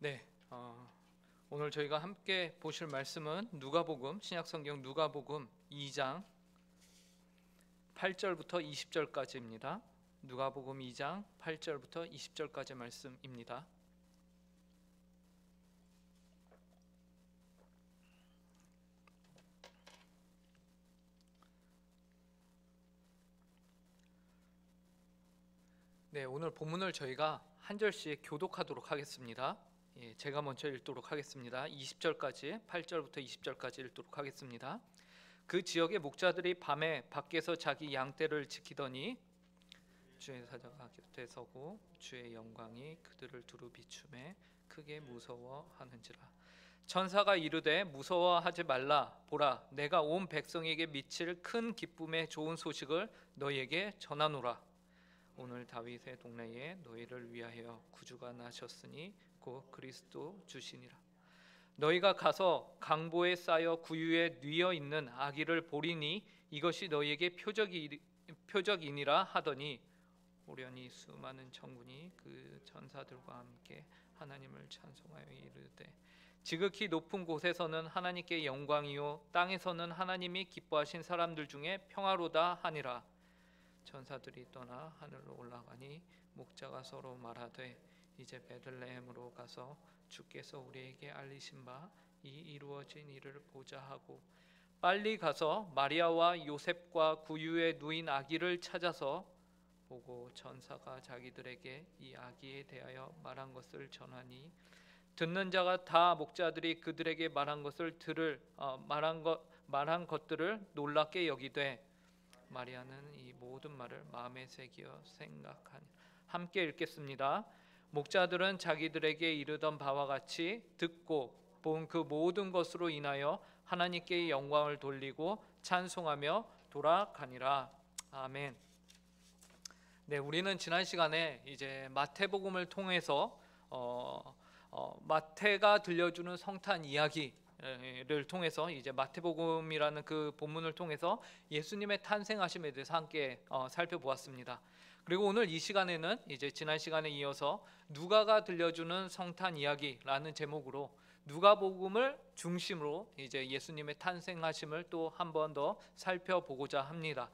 네, 오늘 저희가 함께 보실 말씀은 누가복음, 신약성경 누가복음 2장 8절부터 20절까지입니다. 누가복음 2장 8절부터 20절까지 말씀입니다. 네, 오늘 본문을 저희가 한 절씩 교독하도록 하겠습니다. 제가 먼저 읽도록 하겠습니다. 20절까지 8절부터 20절까지 읽도록 하겠습니다. 그 지역의 목자들이 밤에 밖에서 자기 양떼를 지키더니 주의 사자가 곁에 서고 주의 영광이 그들을 두루 비추매 크게 무서워하는지라. 천사가 이르되 무서워하지 말라. 보라, 내가 온 백성에게 미칠 큰 기쁨의 좋은 소식을 너희에게 전하노라. 오늘 다윗의 동네에 너희를 위하여 구주가 나셨으니 곧 그리스도 주시니라. 너희가 가서 강보에 쌓여 구유에 뉘어 있는 아기를 보리니 이것이 너희에게 표적이니라 하더니 오련히 수많은 천군이 그 천사들과 함께 하나님을 찬송하여 이르되 지극히 높은 곳에서는 하나님께 영광이요 땅에서는 하나님이 기뻐하신 사람들 중에 평화로다 하니라. 천사들이 떠나 하늘로 올라가니 목자가 서로 말하되 이제 베들레헴으로 가서 주께서 우리에게 알리신 바 이 이루어진 일을 보자 하고 빨리 가서 마리아와 요셉과 구유에 누인 아기를 찾아서 보고 천사가 자기들에게 이 아기에 대하여 말한 것을 전하니 듣는 자가 다 목자들이 그들에게 말한 것들을 놀랍게 여기되 마리아는 이 모든 말을 마음에 새기어 생각하니. 함께 읽겠습니다. 목자들은 자기들에게 이르던 바와 같이 듣고 본 그 모든 것으로 인하여 하나님께 영광을 돌리고 찬송하며 돌아가니라. 아멘. 네, 우리는 지난 시간에 이제 마태복음을 통해서 마태가 들려주는 성탄 이야기를 통해서 이제 마태복음이라는 그 본문을 통해서 예수님의 탄생하심에 대해서 함께 살펴보았습니다. 그리고 오늘 이 시간에는 이제 지난 시간에 이어서 누가가 들려주는 성탄 이야기라는 제목으로 누가복음을 중심으로 이제 예수님의 탄생하심을 또 한 번 더 살펴보고자 합니다.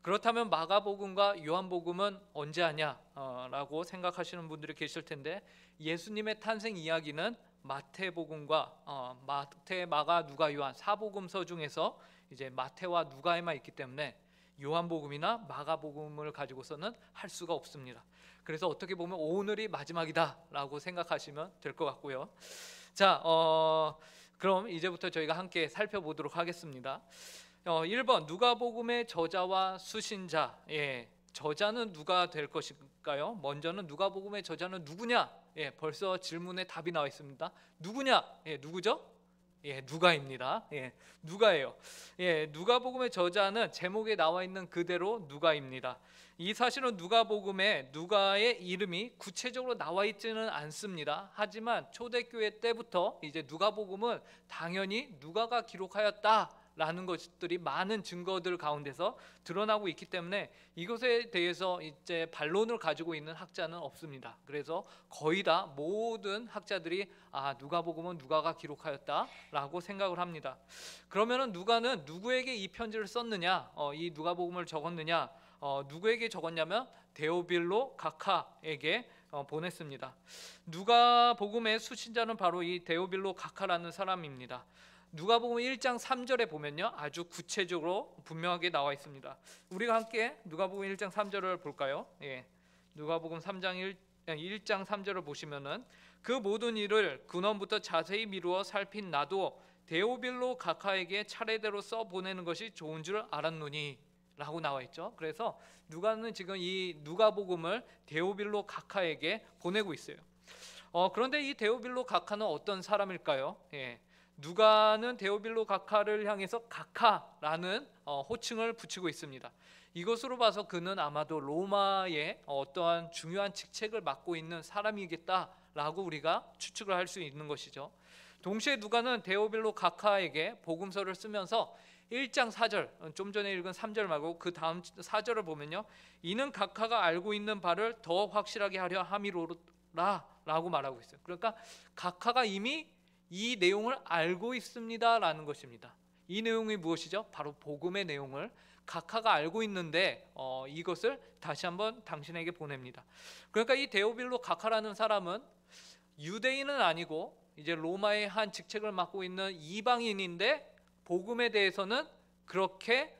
그렇다면 마가복음과 요한복음은 언제 하냐라고 생각하시는 분들이 계실 텐데 예수님의 탄생 이야기는 마태복음과 마태, 마가, 누가, 요한 사복음서 중에서 이제 마태와 누가에만 있기 때문에 요한복음이나 마가복음을 가지고서는 할 수가 없습니다. 그래서 어떻게 보면 오늘이 마지막이다라고 생각하시면 될 것 같고요. 자, 그럼 이제부터 저희가 함께 살펴보도록 하겠습니다. 1번 누가복음의 저자와 수신자. 저자는 누가 될 것일까요? 먼저는 누가복음의 저자는 누구냐? 벌써 질문에 답이 나와 있습니다. 누구냐? 누구죠? 누가입니다. 누가예요. 누가복음의 저자는 제목에 나와 있는 그대로 누가입니다. 이 사실은 누가복음에 누가의 이름이 구체적으로 나와 있지는 않습니다. 하지만 초대교회 때부터 이제 누가복음은 당연히 누가가 기록하였다라는 것들이 많은 증거들 가운데서 드러나고 있기 때문에 이것에 대해서 이제 반론을 가지고 있는 학자는 없습니다. 그래서 거의 다 모든 학자들이 누가복음은 누가가 기록하였다라고 생각을 합니다. 그러면은 누가는 누구에게 이 편지를 썼느냐, 이 누가복음을 적었느냐, 누구에게 적었냐면 데오빌로 가카에게 보냈습니다. 누가복음의 수신자는 바로 이 데오빌로 가카라는 사람입니다. 누가복음 1장 3절에 보면요 아주 구체적으로 분명하게 나와 있습니다. 우리가 함께 누가복음 1장 3절을 볼까요? 누가복음 1장 3절을 보시면은 그 모든 일을 근원부터 자세히 미루어 살핀 나도 데오빌로 가카에게 차례대로 써 보내는 것이 좋은 줄 알았노니 라고 나와 있죠. 그래서 누가는 지금 이 누가복음을 데오빌로 가카에게 보내고 있어요. 그런데 이 데오빌로 가카는 어떤 사람일까요? 누가는 데오빌로 가카를 향해서 가카라는 호칭을 붙이고 있습니다. 이것으로 봐서 그는 아마도 로마의 어떠한 중요한 직책을 맡고 있는 사람이겠다라고 우리가 추측을 할 수 있는 것이죠. 동시에 누가는 데오빌로 가카에게 복음서를 쓰면서 1장 4절, 좀 전에 읽은 3절 말고 그 다음 4절을 보면요 이는 가카가 알고 있는 바를 더 확실하게 하려 함이로라 라고 말하고 있어요. 그러니까 각하가 이미 이 내용을 알고 있습니다 라는 것입니다. 이 내용이 무엇이죠? 바로 복음의 내용을 각하가 알고 있는데 이것을 다시 한번 당신에게 보냅니다. 그러니까 이 데오빌로 각하라는 사람은 유대인은 아니고 이제 로마의 한 직책을 맡고 있는 이방인인데 복음에 대해서는 그렇게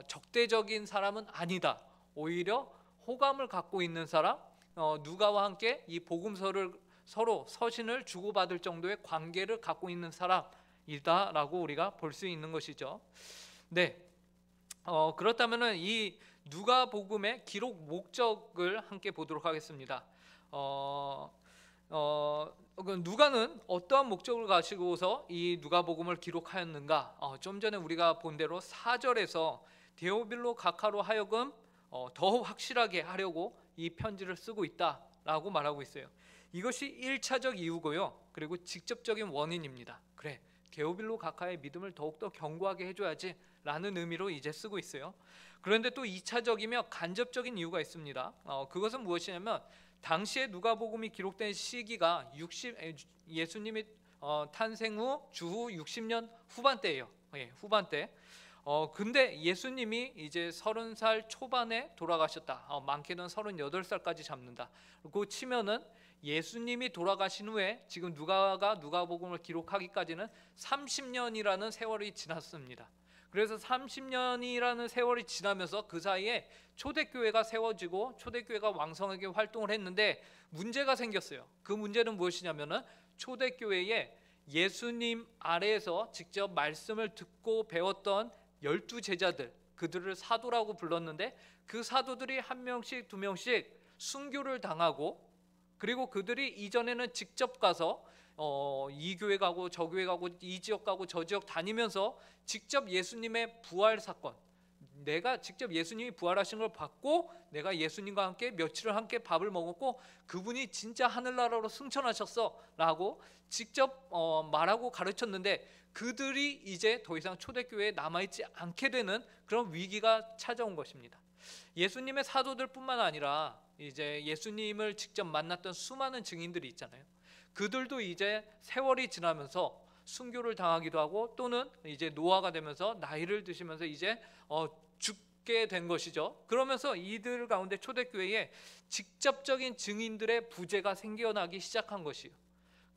적대적인 사람은 아니다. 오히려 호감을 갖고 있는 사람, 누가와 함께 이 복음서를 서로 서신을 주고받을 정도의 관계를 갖고 있는 사람이다라고 우리가 볼 수 있는 것이죠. 네, 그렇다면은 이 누가복음의 기록 목적을 함께 보도록 하겠습니다. 누가는 어떠한 목적을 가지고서 이 누가복음을 기록하였는가? 좀 전에 우리가 본 대로 4절에서 데오빌로 각하로 하여금 더 확실하게 하려고 이 편지를 쓰고 있다라고 말하고 있어요. 이것이 1차적 이유고요. 그리고 직접적인 원인입니다. 그래, 데오빌로 각하의 믿음을 더욱더 견고하게 해줘야지 라는 의미로 이제 쓰고 있어요. 그런데 또 2차적이며 간접적인 이유가 있습니다. 그것은 무엇이냐면 당시에 누가복음이 기록된 시기가 예수님이 탄생 후 주후 60년 후반대예요. 후반대. 근데 예수님이 이제 30살 초반에 돌아가셨다. 많게는 38살까지 잡는다. 그리고 치면은 예수님이 돌아가신 후에 지금 누가가 누가복음을 기록하기까지는 30년이라는 세월이 지났습니다. 그래서 30년이라는 세월이 지나면서 그 사이에 초대교회가 세워지고 초대교회가 왕성하게 활동을 했는데 문제가 생겼어요. 그 문제는 무엇이냐면은 초대교회에 예수님 아래에서 직접 말씀을 듣고 배웠던 12제자들, 그들을 사도라고 불렀는데 그 사도들이 한 명씩 두 명씩 순교를 당하고, 그리고 그들이 이전에는 직접 가서 이 교회 가고 저 교회 가고 이 지역 가고 저 지역 다니면서 직접 예수님의 부활 사건, 내가 직접 예수님이 부활하신 걸 봤고 내가 예수님과 함께 며칠을 함께 밥을 먹었고 그분이 진짜 하늘나라로 승천하셨어 라고 직접 말하고 가르쳤는데, 그들이 이제 더 이상 초대교회에 남아있지 않게 되는 그런 위기가 찾아온 것입니다. 예수님의 사도들뿐만 아니라 이제 예수님을 직접 만났던 수많은 증인들이 있잖아요. 그들도 이제 세월이 지나면서 순교를 당하기도 하고 또는 이제 노화가 되면서 나이를 드시면서 이제 죽게 된 것이죠. 그러면서 이들 가운데 초대교회에 직접적인 증인들의 부재가 생겨나기 시작한 것이에요.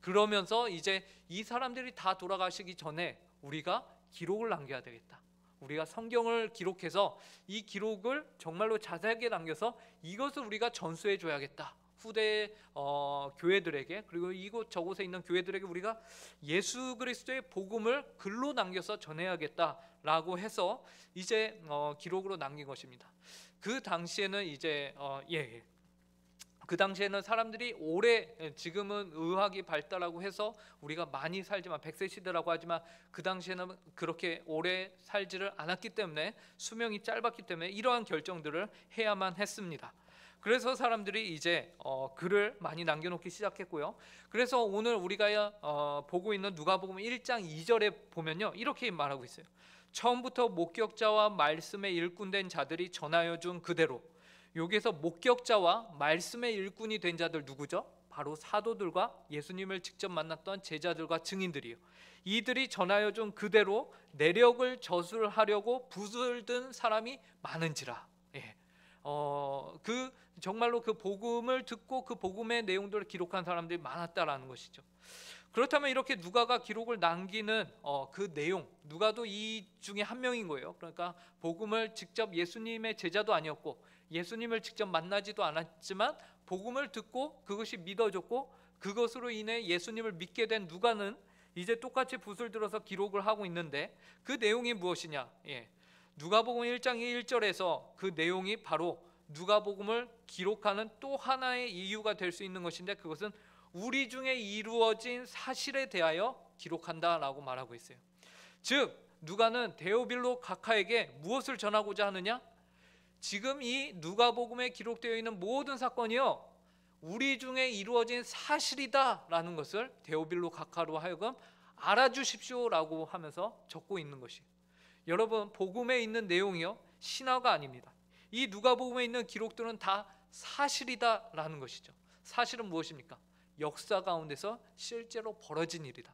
그러면서 이제 이 사람들이 다 돌아가시기 전에 우리가 기록을 남겨야 되겠다. 우리가 성경을 기록해서 이 기록을 정말로 자세하게 남겨서 이것을 우리가 전수해 줘야겠다. 후대 교회들에게, 그리고 이곳 저곳에 있는 교회들에게 우리가 예수 그리스도의 복음을 글로 남겨서 전해야겠다라고 해서 이제 기록으로 남긴 것입니다. 그 당시에는 이제 그 당시에는 사람들이 오래, 지금은 의학이 발달하고 해서 우리가 많이 살지만 100세 시대라고 하지만 그 당시에는 그렇게 오래 살지를 않았기 때문에, 수명이 짧았기 때문에 이러한 결정들을 해야만 했습니다. 그래서 사람들이 이제 글을 많이 남겨놓기 시작했고요. 그래서 오늘 우리가 보고 있는 누가복음 1장 2절에 보면요, 이렇게 말하고 있어요. 처음부터 목격자와 말씀에 일꾼된 자들이 전하여 준 그대로. 여기에서 목격자와 말씀의 일꾼이 된 자들 누구죠? 바로 사도들과 예수님을 직접 만났던 제자들과 증인들이에요. 이들이 전하여 준 그대로 내력을 저술하려고 붓을 든 사람이 많은지라. 정말로 그 복음을 듣고 그 복음의 내용들을 기록한 사람들이 많았다라는 것이죠. 그렇다면 이렇게 누가가 기록을 남기는 그 내용, 누가도 이 중에 한 명인 거예요. 그러니까 복음을 직접 예수님의 제자도 아니었고 예수님을 직접 만나지도 않았지만 복음을 듣고 그것이 믿어졌고 그것으로 인해 예수님을 믿게 된 누가는 이제 똑같이 붓을 들어서 기록을 하고 있는데, 그 내용이 무엇이냐? 누가복음 1장 1절에서 그 내용이 바로 누가복음을 기록하는 또 하나의 이유가 될 수 있는 것인데, 그것은 우리 중에 이루어진 사실에 대하여 기록한다라고 말하고 있어요. 즉 누가는 데오빌로 각하에게 무엇을 전하고자 하느냐? 지금 이 누가복음에 기록되어 있는 모든 사건이요, 우리 중에 이루어진 사실이다라는 것을 데오빌로 각하로 하여금 알아주십시오라고 하면서 적고 있는 것이에요. 여러분, 복음에 있는 내용이요, 신화가 아닙니다. 이 누가복음에 있는 기록들은 다 사실이다라는 것이죠. 사실은 무엇입니까? 역사 가운데서 실제로 벌어진 일이다.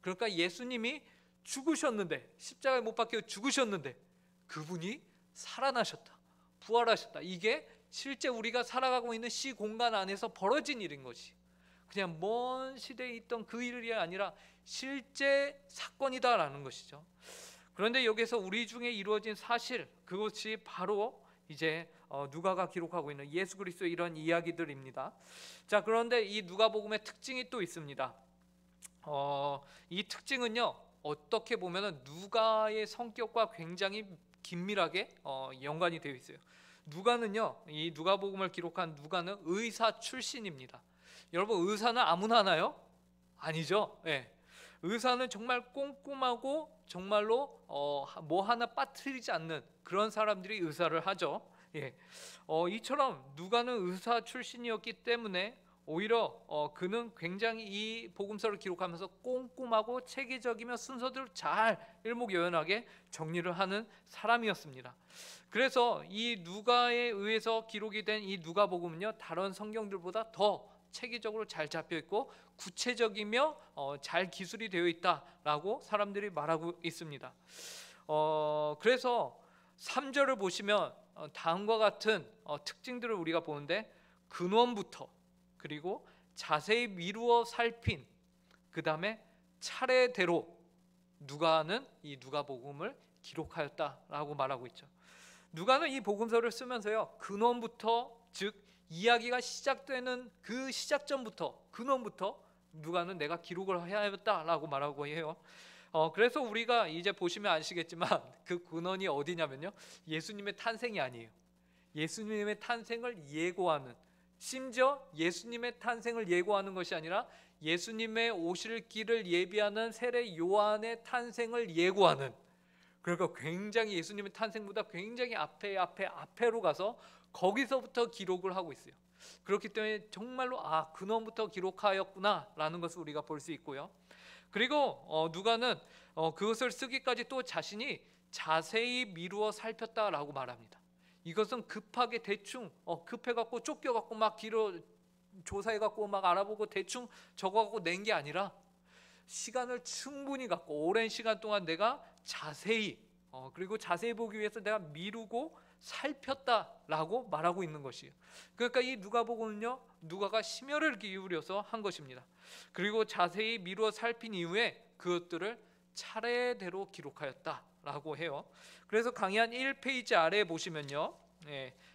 그러니까 예수님이 죽으셨는데, 십자가에 못 박혀 죽으셨는데 그분이 살아나셨다, 부활하셨다. 이게 실제 우리가 살아가고 있는 시 공간 안에서 벌어진 일인 것이, 그냥 먼 시대에 있던 그 일이 아니라 실제 사건이다라는 것이죠. 그런데 여기서 우리 중에 이루어진 사실, 그것이 바로 이제 누가가 기록하고 있는 예수 그리스도의 이런 이야기들입니다. 자, 그런데 이 누가복음의 특징이 또 있습니다. 이 특징은요, 어떻게 보면은 누가의 성격과 굉장히 긴밀하게 연관이 되어 있어요. 누가는요, 이 누가복음을 기록한 누가는 의사 출신입니다. 여러분, 의사는 아무나 하나요? 아니죠. 예. 의사는 정말 꼼꼼하고 정말로 뭐 하나 빠뜨리지 않는 그런 사람들이 의사를 하죠. 예. 이처럼 누가는 의사 출신이었기 때문에 오히려 그는 굉장히 이 복음서를 기록하면서 꼼꼼하고 체계적이며 순서대로 잘 일목요연하게 정리를 하는 사람이었습니다. 그래서 이 누가에 의해서 기록이 된 이 누가복음은요, 다른 성경들보다 더 체계적으로 잘 잡혀 있고 구체적이며 잘 기술이 되어 있다라고 사람들이 말하고 있습니다. 그래서 3절을 보시면 다음과 같은 특징들을 우리가 보는데, 근원부터, 그리고 자세히 미루어 살핀, 그 다음에 차례대로 누가는 이 누가복음을 기록하였다라고 말하고 있죠. 누가는 이 복음서를 쓰면서요, 근원부터, 즉 이야기가 시작되는 그 시작점부터, 근원부터 누가는 내가 기록을 해야겠다라고 말하고 해요. 그래서 우리가 이제 보시면 아시겠지만 그 근원이 어디냐면요, 예수님의 탄생이 아니에요. 예수님의 탄생을 예고하는, 심지어 예수님의 탄생을 예고하는 것이 아니라 예수님의 오실 길을 예비하는 세례 요한의 탄생을 예고하는, 그러니까 굉장히 예수님의 탄생보다 굉장히 앞에로 가서 거기서부터 기록을 하고 있어요. 그렇기 때문에 정말로 근원부터 기록하였구나라는 것을 우리가 볼 수 있고요. 그리고 누가는 그것을 쓰기까지 또 자신이 자세히 미루어 살폈다라고 말합니다. 이것은 급하게 대충 급해갖고 쫓겨갖고 막 길어 조사해갖고 막 알아보고 대충 적어갖고 낸 게 아니라 시간을 충분히 갖고 오랜 시간 동안 내가 자세히 그리고 자세히 보기 위해서 내가 미루고 살폈다라고 말하고 있는 것이에요. 그러니까 이 누가복음은요, 누가가 심혈을 기울여서 한 것입니다. 그리고 자세히 미루어 살핀 이후에 그것들을 차례대로 기록하였다라고 해요. 그래서 강의 한 1페이지 아래에 보시면요,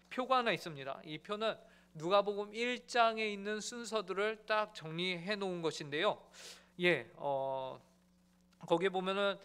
표가 하나 있습니다. 이 표는 누가복음 1장에 있는 순서들을 딱 정리해 놓은 것인데요. 거기에 보면은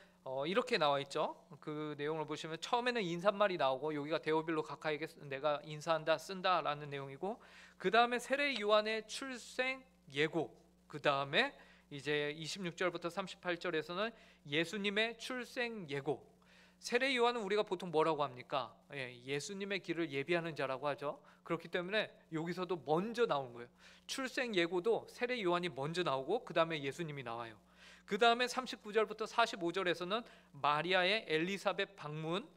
이렇게 나와 있죠. 그 내용을 보시면 처음에는 인사말이 나오고, 여기가 데오빌로 가카에게 내가 인사한다 쓴다라는 내용이고, 그 다음에 세례 요한의 출생 예고, 그 다음에 이제 26절부터 38절에서는 예수님의 출생 예고. 세례 요한은 우리가 보통 뭐라고 합니까? 예수님의 길을 예비하는 자라고 하죠. 그렇기 때문에 여기서도 먼저 나온 거예요. 출생 예고도 세례 요한이 먼저 나오고 그 다음에 예수님이 나와요. 그 다음에 39절부터 45절에서는 마리아의 엘리사벳 방문,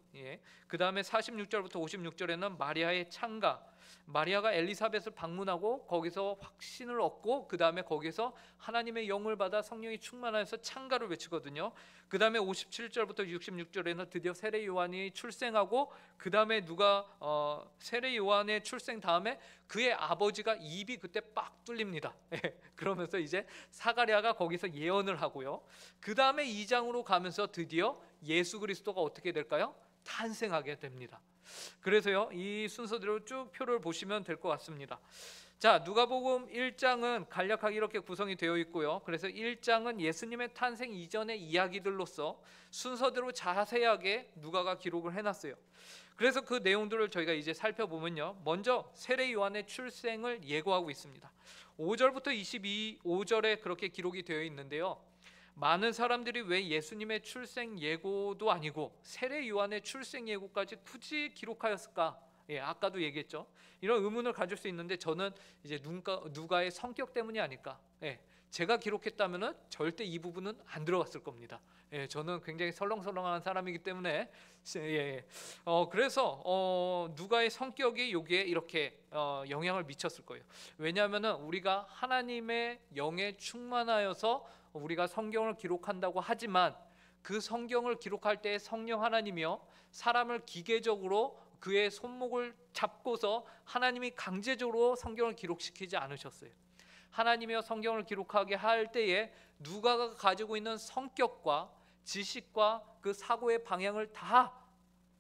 그 다음에 46절부터 56절에는 마리아의 창가, 마리아가 엘리사벳을 방문하고 거기서 확신을 얻고 그 다음에 거기서 하나님의 영을 받아 성령이 충만하여서 창가를 외치거든요. 그 다음에 57절부터 66절에는 드디어 세례 요한이 출생하고, 그 다음에 누가 세례 요한의 출생 다음에 그의 아버지가 입이 그때 빡 뚫립니다. 그러면서 이제 사가랴가 거기서 예언을 하고요. 그 다음에 2장으로 가면서 드디어 예수 그리스도가 어떻게 될까요? 탄생하게 됩니다. 그래서요, 이 순서대로 쭉 표를 보시면 될 것 같습니다. 자, 누가복음 1장은 간략하게 이렇게 구성이 되어 있고요. 그래서 1장은 예수님의 탄생 이전의 이야기들로서 순서대로 자세하게 누가가 기록을 해놨어요. 그래서 그 내용들을 저희가 이제 살펴보면요, 먼저 세례 요한의 출생을 예고하고 있습니다. 5절부터 25절에 그렇게 기록이 되어 있는데요, 많은 사람들이 왜 예수님의 출생 예고도 아니고 세례 요한의 출생 예고까지 굳이 기록하였을까? 아까도 얘기했죠. 이런 의문을 가질 수 있는데 저는 이제 누가의 성격 때문이 아닐까. 제가 기록했다면은 절대 이 부분은 안 들어갔을 겁니다. 예, 저는 굉장히 설렁설렁한 사람이기 때문에 예, 그래서 누가의 성격이 여기에 이렇게 영향을 미쳤을 거예요. 왜냐하면은 우리가 하나님의 영에 충만하여서 우리가 성경을 기록한다고 하지만 그 성경을 기록할 때 성령 하나님이요 사람을 기계적으로 그의 손목을 잡고서 하나님이 강제적으로 성경을 기록시키지 않으셨어요. 하나님이여 성경을 기록하게 할 때에 누가가 가지고 있는 성격과 지식과 그 사고의 방향을 다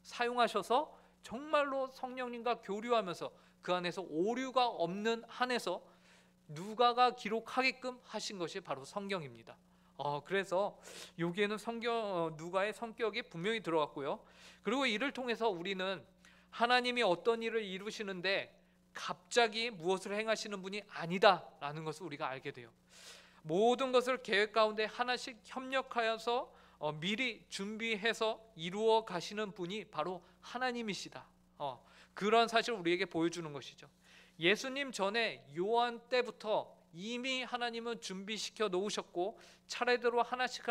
사용하셔서 정말로 성령님과 교류하면서 그 안에서 오류가 없는 한에서 누가가 기록하게끔 하신 것이 바로 성경입니다. 그래서 여기에는 누가의 성격이 분명히 들어갔고요. 그리고 이를 통해서 우리는 하나님이 어떤 일을 이루시는데 갑자기 무엇을 행하시는 분이 아니다라는 것을 우리가 알게 돼요. 모든 것을 계획 가운데 하나씩 협력하여서 미리 준비해서 이루어 가시는 분이 바로 하나님이시다. 그런 사실을 우리에게 보여주는 것이죠. 예수님 전에 요한 때부터 이미 하나님은 준비시켜 놓으셨고 차례대로 하나씩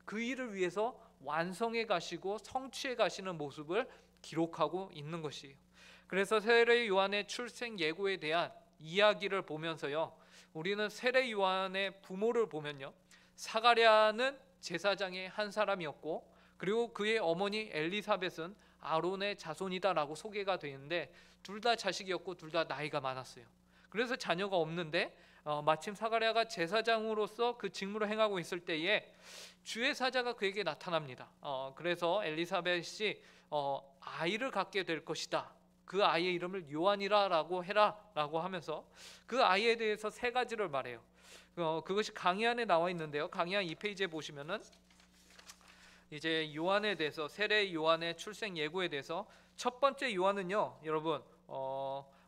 그 일을 위해서 완성해 가시고 성취해 가시는 모습을 기록하고 있는 것이에요. 그래서 세례 요한의 출생 예고에 대한 이야기를 보면서요, 우리는 세례 요한의 부모를 보면요, 사가랴는 제사장의 한 사람이었고 그리고 그의 어머니 엘리사벳은 아론의 자손이다라고 소개가 되는데 둘 다 자식이었고 둘 다 나이가 많았어요. 그래서 자녀가 없는데 마침 사가랴가 제사장으로서 그 직무를 행하고 있을 때에 주의 사자가 그에게 나타납니다. 그래서 엘리사벳이 아이를 갖게 될 것이다. 그 아이의 이름을 요한이라고 해라라고 하면서 그 아이에 대해서 세 가지를 말해요. 그것이 강의안에 나와 있는데요. 강의안 2페이지에 보시면은 이제 요한에 대해서 세례 요한의 출생 예고에 대해서 첫 번째 요한은요, 여러분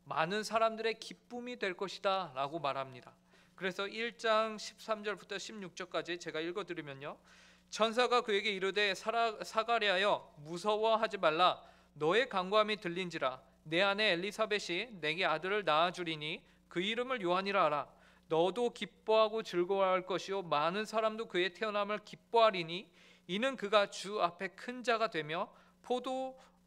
많은 사람들의 기쁨이 될 것이다 라고 말합니다. 그래서 1장 13절부터 16절까지 제가 읽어드리면요, 천사가 그에게 이르되 사가랴여 무서워하지 말라. 너의 간구함이 들린지라. 내 아내 엘리사벳이 내게 아들을 낳아주리니 그 이름을 요한이라 하라. 너도 기뻐하고 즐거워할 것이요 많은 사람도 그의 태어남을 기뻐하리니 이는 그가 주 앞에 큰 자가 되며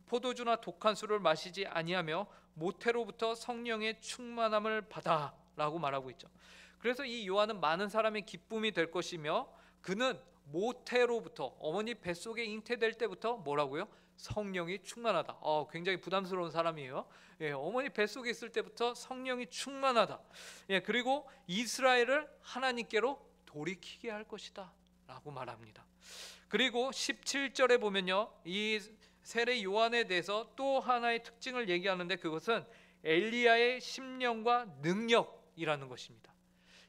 포도주나 독한 술을 마시지 아니하며 모태로부터 성령의 충만함을 받아 라고 말하고 있죠. 그래서 이 요한은 많은 사람의 기쁨이 될 것이며 그는 모태로부터 어머니 뱃속에 잉태될 때부터 뭐라고요? 성령이 충만하다. 굉장히 부담스러운 사람이에요. 어머니 뱃속에 있을 때부터 성령이 충만하다. 그리고 이스라엘을 하나님께로 돌이키게 할 것이다 라고 말합니다. 그리고 17절에 보면요, 이 세례 요한에 대해서 또 하나의 특징을 얘기하는데 그것은 엘리야의 심령과 능력이라는 것입니다.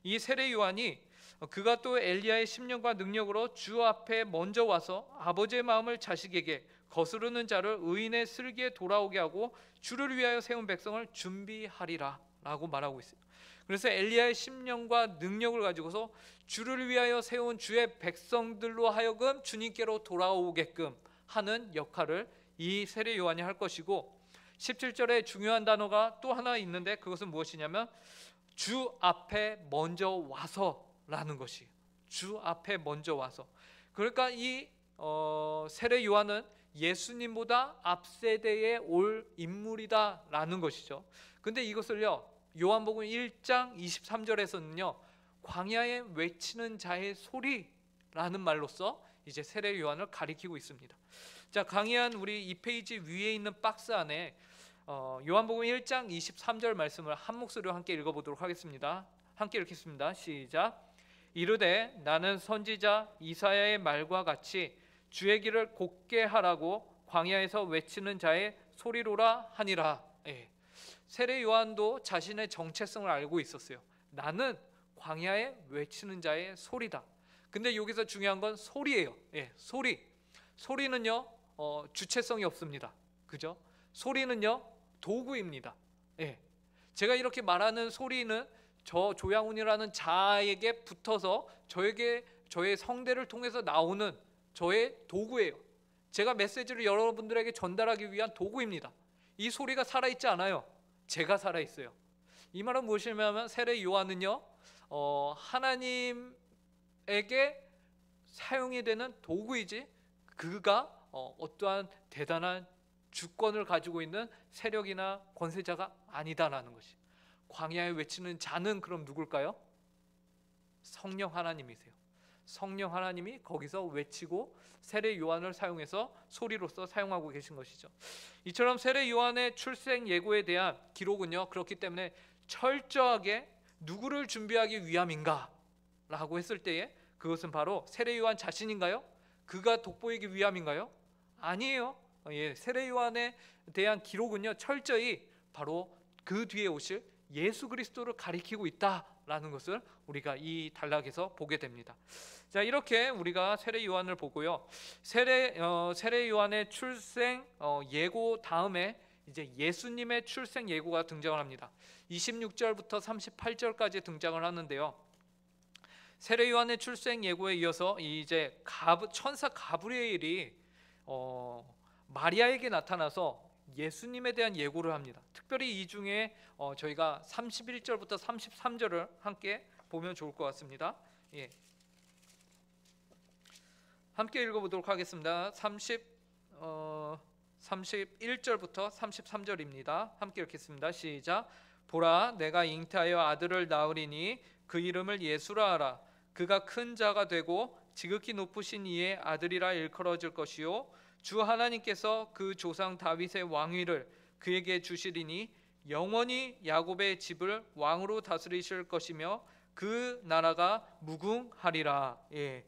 이 세례 요한이 그가 또 엘리야의 심령과 능력으로 주 앞에 먼저 와서 아버지의 마음을 자식에게 거스르는 자를 의인의 슬기에 돌아오게 하고 주를 위하여 세운 백성을 준비하리라 라고 말하고 있어요. 그래서 엘리야의 심령과 능력을 가지고서 주를 위하여 세운 주의 백성들로 하여금 주님께로 돌아오게끔 하는 역할을 이 세례 요한이 할 것이고, 17절에 중요한 단어가 또 하나 있는데 그것은 무엇이냐면 주 앞에 먼저 와서라는 것이, 주 앞에 먼저 와서. 그러니까 이 세례 요한은 예수님보다 앞세대에 올 인물이다라는 것이죠. 근데 이것을요, 요한복음 1장 23절에서는요 광야에 외치는 자의 소리라는 말로써 이제 세례 요한을 가리키고 있습니다. 자, 강의한 우리 2페이지 위에 있는 박스 안에 요한복음 1장 23절 말씀을 한 목소리로 함께 읽어보도록 하겠습니다. 함께 읽겠습니다. 시작. 이르되 나는 선지자 이사야의 말과 같이 주의 길을 곧게 하라고 광야에서 외치는 자의 소리로라 하니라. 세례 요한도 자신의 정체성을 알고 있었어요. 나는 광야에 외치는 자의 소리다. 근데 여기서 중요한 건 소리예요. 소리는요 주체성이 없습니다. 그죠? 소리는요 도구입니다. 제가 이렇게 말하는 소리는 저 조양훈이라는 자에게 붙어서 저의 성대를 통해서 나오는 저의 도구예요. 제가 메시지를 여러분들에게 전달하기 위한 도구입니다. 이 소리가 살아있지 않아요. 제가 살아있어요. 이 말은 무엇이냐면 세례 요한은요 하나님에게 사용이 되는 도구이지 그가 어떠한 대단한 주권을 가지고 있는 세력이나 권세자가 아니다라는 것이. 광야에 외치는 자는 그럼 누굴까요? 성령 하나님이세요. 성령 하나님이 거기서 외치고 세례 요한을 사용해서 소리로서 사용하고 계신 것이죠. 이처럼 세례 요한의 출생 예고에 대한 기록은요, 그렇기 때문에 철저하게 누구를 준비하기 위함인가 라고 했을 때에 그것은 바로 세례 요한 자신인가요? 그가 돋보이기 위함인가요? 아니에요. 세례 요한에 대한 기록은요, 철저히 바로 그 뒤에 오실 예수 그리스도를 가리키고 있다라는 것을 우리가 이 단락에서 보게 됩니다. 자, 이렇게 우리가 세례 요한을 보고요. 세례 요한의 출생 예고 다음에 이제 예수님의 출생 예고가 등장을 합니다. 26절부터 38절까지 등장을 하는데요. 세례 요한의 출생 예고에 이어서 이제 천사 가브리엘이 마리아에게 나타나서 예수님에 대한 예고를 합니다. 특별히 이 중에 저희가 31절부터 33절을 함께 보면 좋을 것 같습니다. 예. 함께 읽어보도록 하겠습니다. 31절부터 33절입니다. 함께 읽겠습니다. 시작. 보라, 내가 잉태하여 아들을 낳으리니 그 이름을 예수라 하라. 그가 큰 자가 되고 지극히 높으신 이의 아들이라 일컬어질 것이요 주 하나님께서 그 조상 다윗의 왕위를 그에게 주시리니 영원히 야곱의 집을 왕으로 다스리실 것이며 그 나라가 무궁하리라. 예.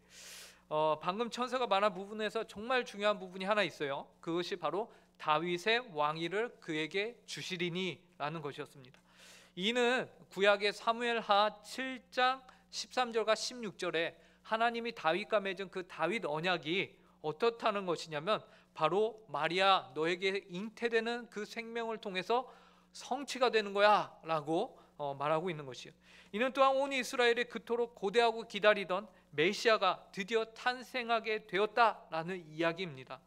방금 천사가 말한 부분에서 정말 중요한 부분이 하나 있어요. 그것이 바로 다윗의 왕위를 그에게 주시리니 라는 것이었습니다. 이는 구약의 사무엘하 7장 13절과 16절에 하나님이 다윗과 맺은 그 다윗 언약이 어떻다는 것이냐면 바로 마리아 너에게 잉태되는 그 생명을 통해서 성취가 되는 거야 라고 말하고 있는 것이에요. 이는 또한 온 이스라엘이 그토록 고대하고 기다리던 메시아가 드디어 탄생하게 되었다라는 이야기입니다.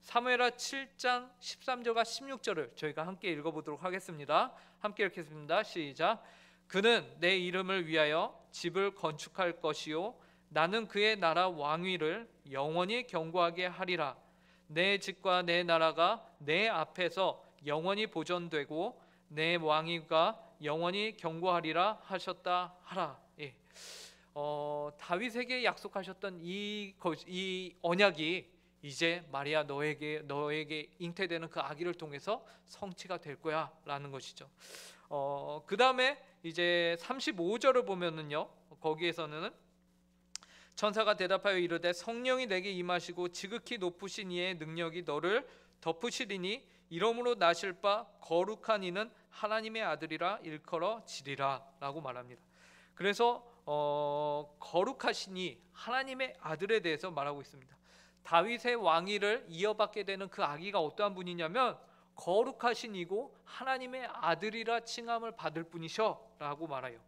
사무엘하 7장 13절과 16절을 저희가 함께 읽어보도록 하겠습니다. 함께 읽겠습니다. 시작. 그는 내 이름을 위하여 집을 건축할 것이요 나는 그의 나라 왕위를 영원히 견고하게 하리라. 내 집과 내 나라가 내 앞에서 영원히 보존되고 내 왕위가 영원히 견고하리라 하셨다 하라. 예. 다윗에게 약속하셨던 이 언약이 이제 마리아 너에게 잉태되는 그 아기를 통해서 성취가 될 거야 라는 것이죠. 그 다음에 이제 35절을 보면은요, 거기에서는 천사가 대답하여 이르되 성령이 내게 임하시고 지극히 높으신 이의 능력이 너를 덮으시리니 이러므로 나실 바 거룩한 이는 하나님의 아들이라 일컬어지리라 라고 말합니다. 그래서 거룩하시니 하나님의 아들에 대해서 말하고 있습니다. 다윗의 왕위를 이어받게 되는 그 아기가 어떠한 분이냐면 거룩하신 이고 하나님의 아들이라 칭함을 받을 분이셔 라고 말해요.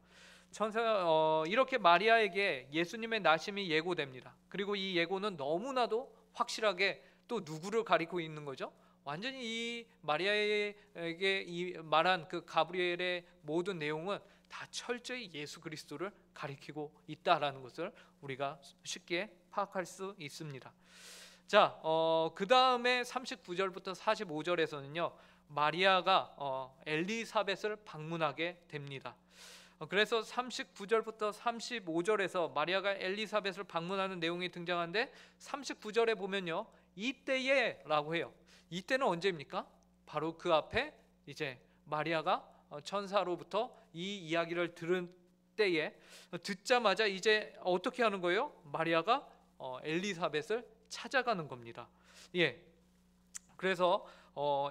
천사가 이렇게 마리아에게 예수님의 나심이 예고됩니다. 그리고 이 예고는 너무나도 확실하게 또 누구를 가리키고 있는 거죠? 완전히 이 마리아에게 이 말한 그 가브리엘의 모든 내용은 다 철저히 예수 그리스도를 가리키고 있다라는 것을 우리가 쉽게 파악할 수 있습니다. 자, 그 다음에 39절부터 45절에서는요 마리아가 엘리사벳을 방문하게 됩니다. 그래서 39절부터 35절에서 마리아가 엘리사벳을 방문하는 내용이 등장하는데 39절에 보면요 이때에 라고 해요. 이때는 언제입니까? 바로 그 앞에 이제 마리아가 천사로부터 이 이야기를 들은 때에 듣자마자 이제 어떻게 하는 거예요? 마리아가 엘리사벳을 찾아가는 겁니다. 예. 그래서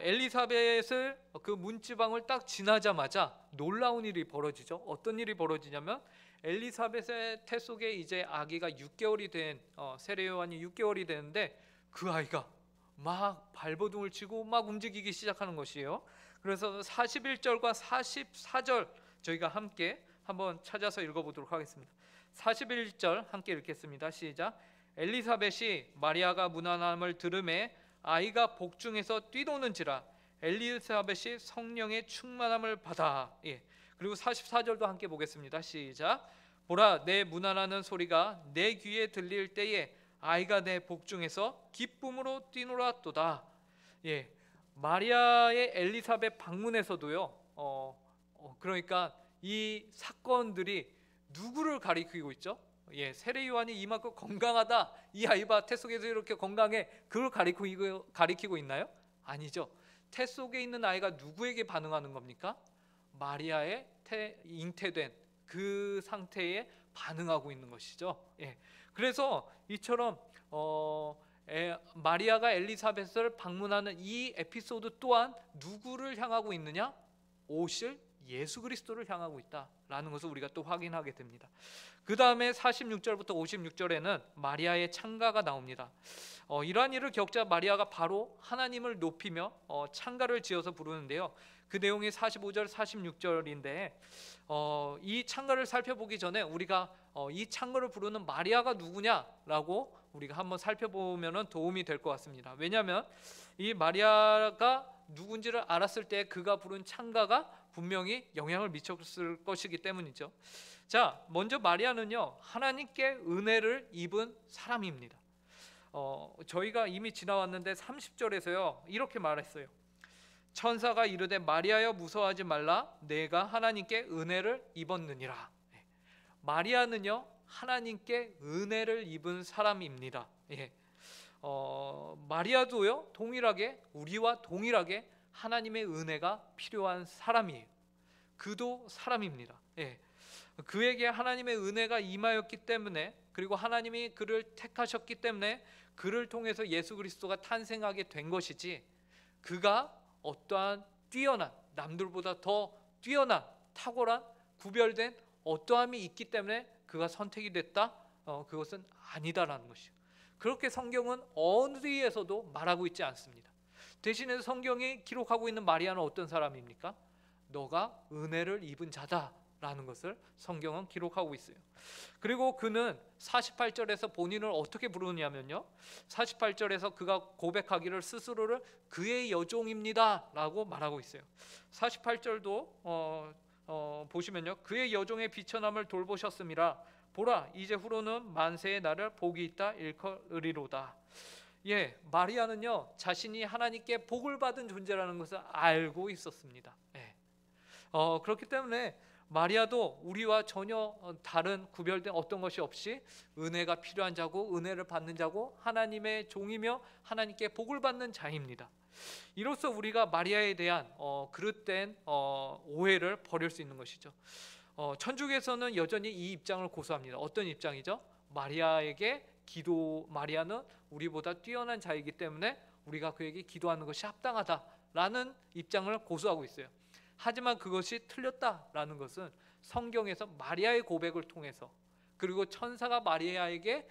엘리사벳을 그 문지방을 딱 지나자마자 놀라운 일이 벌어지죠. 어떤 일이 벌어지냐면 엘리사벳의 태 속에 이제 아기가 6개월이 된 세례 요한이 6개월이 되는데 그 아이가 막 발버둥을 치고 막 움직이기 시작하는 것이에요. 그래서 41절과 44절 저희가 함께 한번 찾아서 읽어보도록 하겠습니다. 41절 함께 읽겠습니다. 시작. 엘리사벳이 마리아가 문안함을 들음에 아이가 복중에서 뛰노는지라 엘리사벳이 성령의 충만함을 받아. 예. 그리고 44절도 함께 보겠습니다. 시작. 보라, 내 문안하는 소리가 내 귀에 들릴 때에 아이가 내 복중에서 기쁨으로 뛰놀았도다. 예, 마리아의 엘리사벳 방문에서도요. 그러니까 이 사건들이 누구를 가리키고 있죠? 예, 세례 요한이 이만큼 건강하다, 이 아이가 태 속에서 이렇게 건강해, 그걸 가리키고 있나요? 아니죠. 태 속에 있는 아이가 누구에게 반응하는 겁니까? 마리아의 잉태된 그 상태에 반응하고 있는 것이죠. 예, 그래서 이처럼 마리아가 엘리사벳을 방문하는 이 에피소드 또한 누구를 향하고 있느냐? 오실 예수 그리스도를 향하고 있다라는 것을 우리가 또 확인하게 됩니다. 그 다음에 46절부터 56절에는 마리아의 찬가가 나옵니다. 이러한 일을 겪자 마리아가 바로 하나님을 높이며 찬가를 지어서 부르는데요. 그 내용이 45절 46절인데 이 찬가를 살펴보기 전에 우리가 이 찬가를 부르는 마리아가 누구냐라고 우리가 한번 살펴보면 도움이 될 것 같습니다. 왜냐하면 이 마리아가 누군지를 알았을 때 그가 부른 찬가가 분명히 영향을 미쳤을 것이기 때문이죠. 자, 먼저 마리아는요, 하나님께 은혜를 입은 사람입니다. 저희가 이미 지나왔는데 30절에서요 이렇게 말했어요. 천사가 이르되 마리아여 무서워하지 말라, 내가 하나님께 은혜를 입었느니라. 마리아는요 하나님께 은혜를 입은 사람입니다. 예. 마리아도요 우리와 동일하게 하나님의 은혜가 필요한 사람이에요. 그도 사람입니다. 예. 그에게 하나님의 은혜가 임하였기 때문에, 그리고 하나님이 그를 택하셨기 때문에 그를 통해서 예수 그리스도가 탄생하게 된 것이지, 그가 어떠한 뛰어난, 남들보다 더 뛰어난, 탁월한, 구별된 어떠함이 있기 때문에 그가 선택이 됐다? 그것은 아니다라는 것이요. 그렇게 성경은 어디에서도 말하고 있지 않습니다. 대신에 성경이 기록하고 있는 마리아는 어떤 사람입니까? 너가 은혜를 입은 자다라는 것을 성경은 기록하고 있어요. 그리고 그는 48절에서 본인을 어떻게 부르냐면요, 48절에서 그가 고백하기를 스스로를 그의 여종입니다 라고 말하고 있어요. 48절도 보시면요, 그의 여종의 비천함을 돌보셨음이라, 보라 이제 후로는 만세의 나를 복이 있다 일컬으리로다. 예, 마리아는요 자신이 하나님께 복을 받은 존재라는 것을 알고 있었습니다. 예. 그렇기 때문에 마리아도 우리와 전혀 다른 구별된 어떤 것이 없이 은혜가 필요한 자고 은혜를 받는 자고 하나님의 종이며 하나님께 복을 받는 자입니다. 이로써 우리가 마리아에 대한 그릇된 오해를 버릴 수 있는 것이죠. 천주교에서는 여전히 이 입장을 고수합니다. 어떤 입장이죠? 마리아는 우리보다 뛰어난 자이기 때문에 우리가 그에게 기도하는 것이 합당하다라는 입장을 고수하고 있어요. 하지만 그것이 틀렸다라는 것은 성경에서 마리아의 고백을 통해서, 그리고 천사가 마리아에게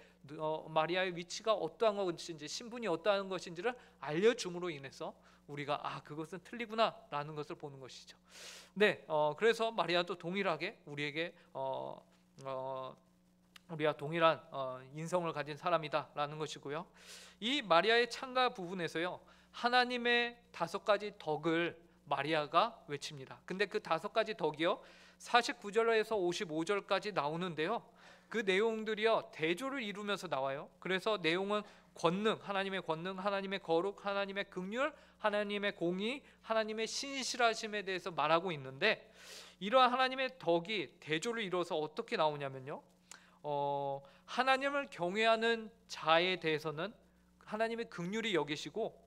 마리아의 위치가 어떠한 것인지, 신분이 어떠한 것인지를 알려줌으로 인해서 우리가 그것은 틀리구나라는 것을 보는 것이죠. 네, 그래서 마리아도 동일하게 우리와 동일한 인성을 가진 사람이다라는 것이고요. 이 마리아의 찬가 부분에서요, 하나님의 5가지 덕을 마리아가 외칩니다. 근데 그 5가지 덕이요 49절에서 55절까지 나오는데요, 그 내용들이요 대조를 이루면서 나와요. 그래서 내용은 권능, 하나님의 권능, 하나님의 거룩, 하나님의 긍휼, 하나님의 공의, 하나님의 신실하심에 대해서 말하고 있는데, 이러한 하나님의 덕이 대조를 이루어서 어떻게 나오냐면요, 하나님을 경외하는 자에 대해서는 하나님의 긍휼이 여기시고,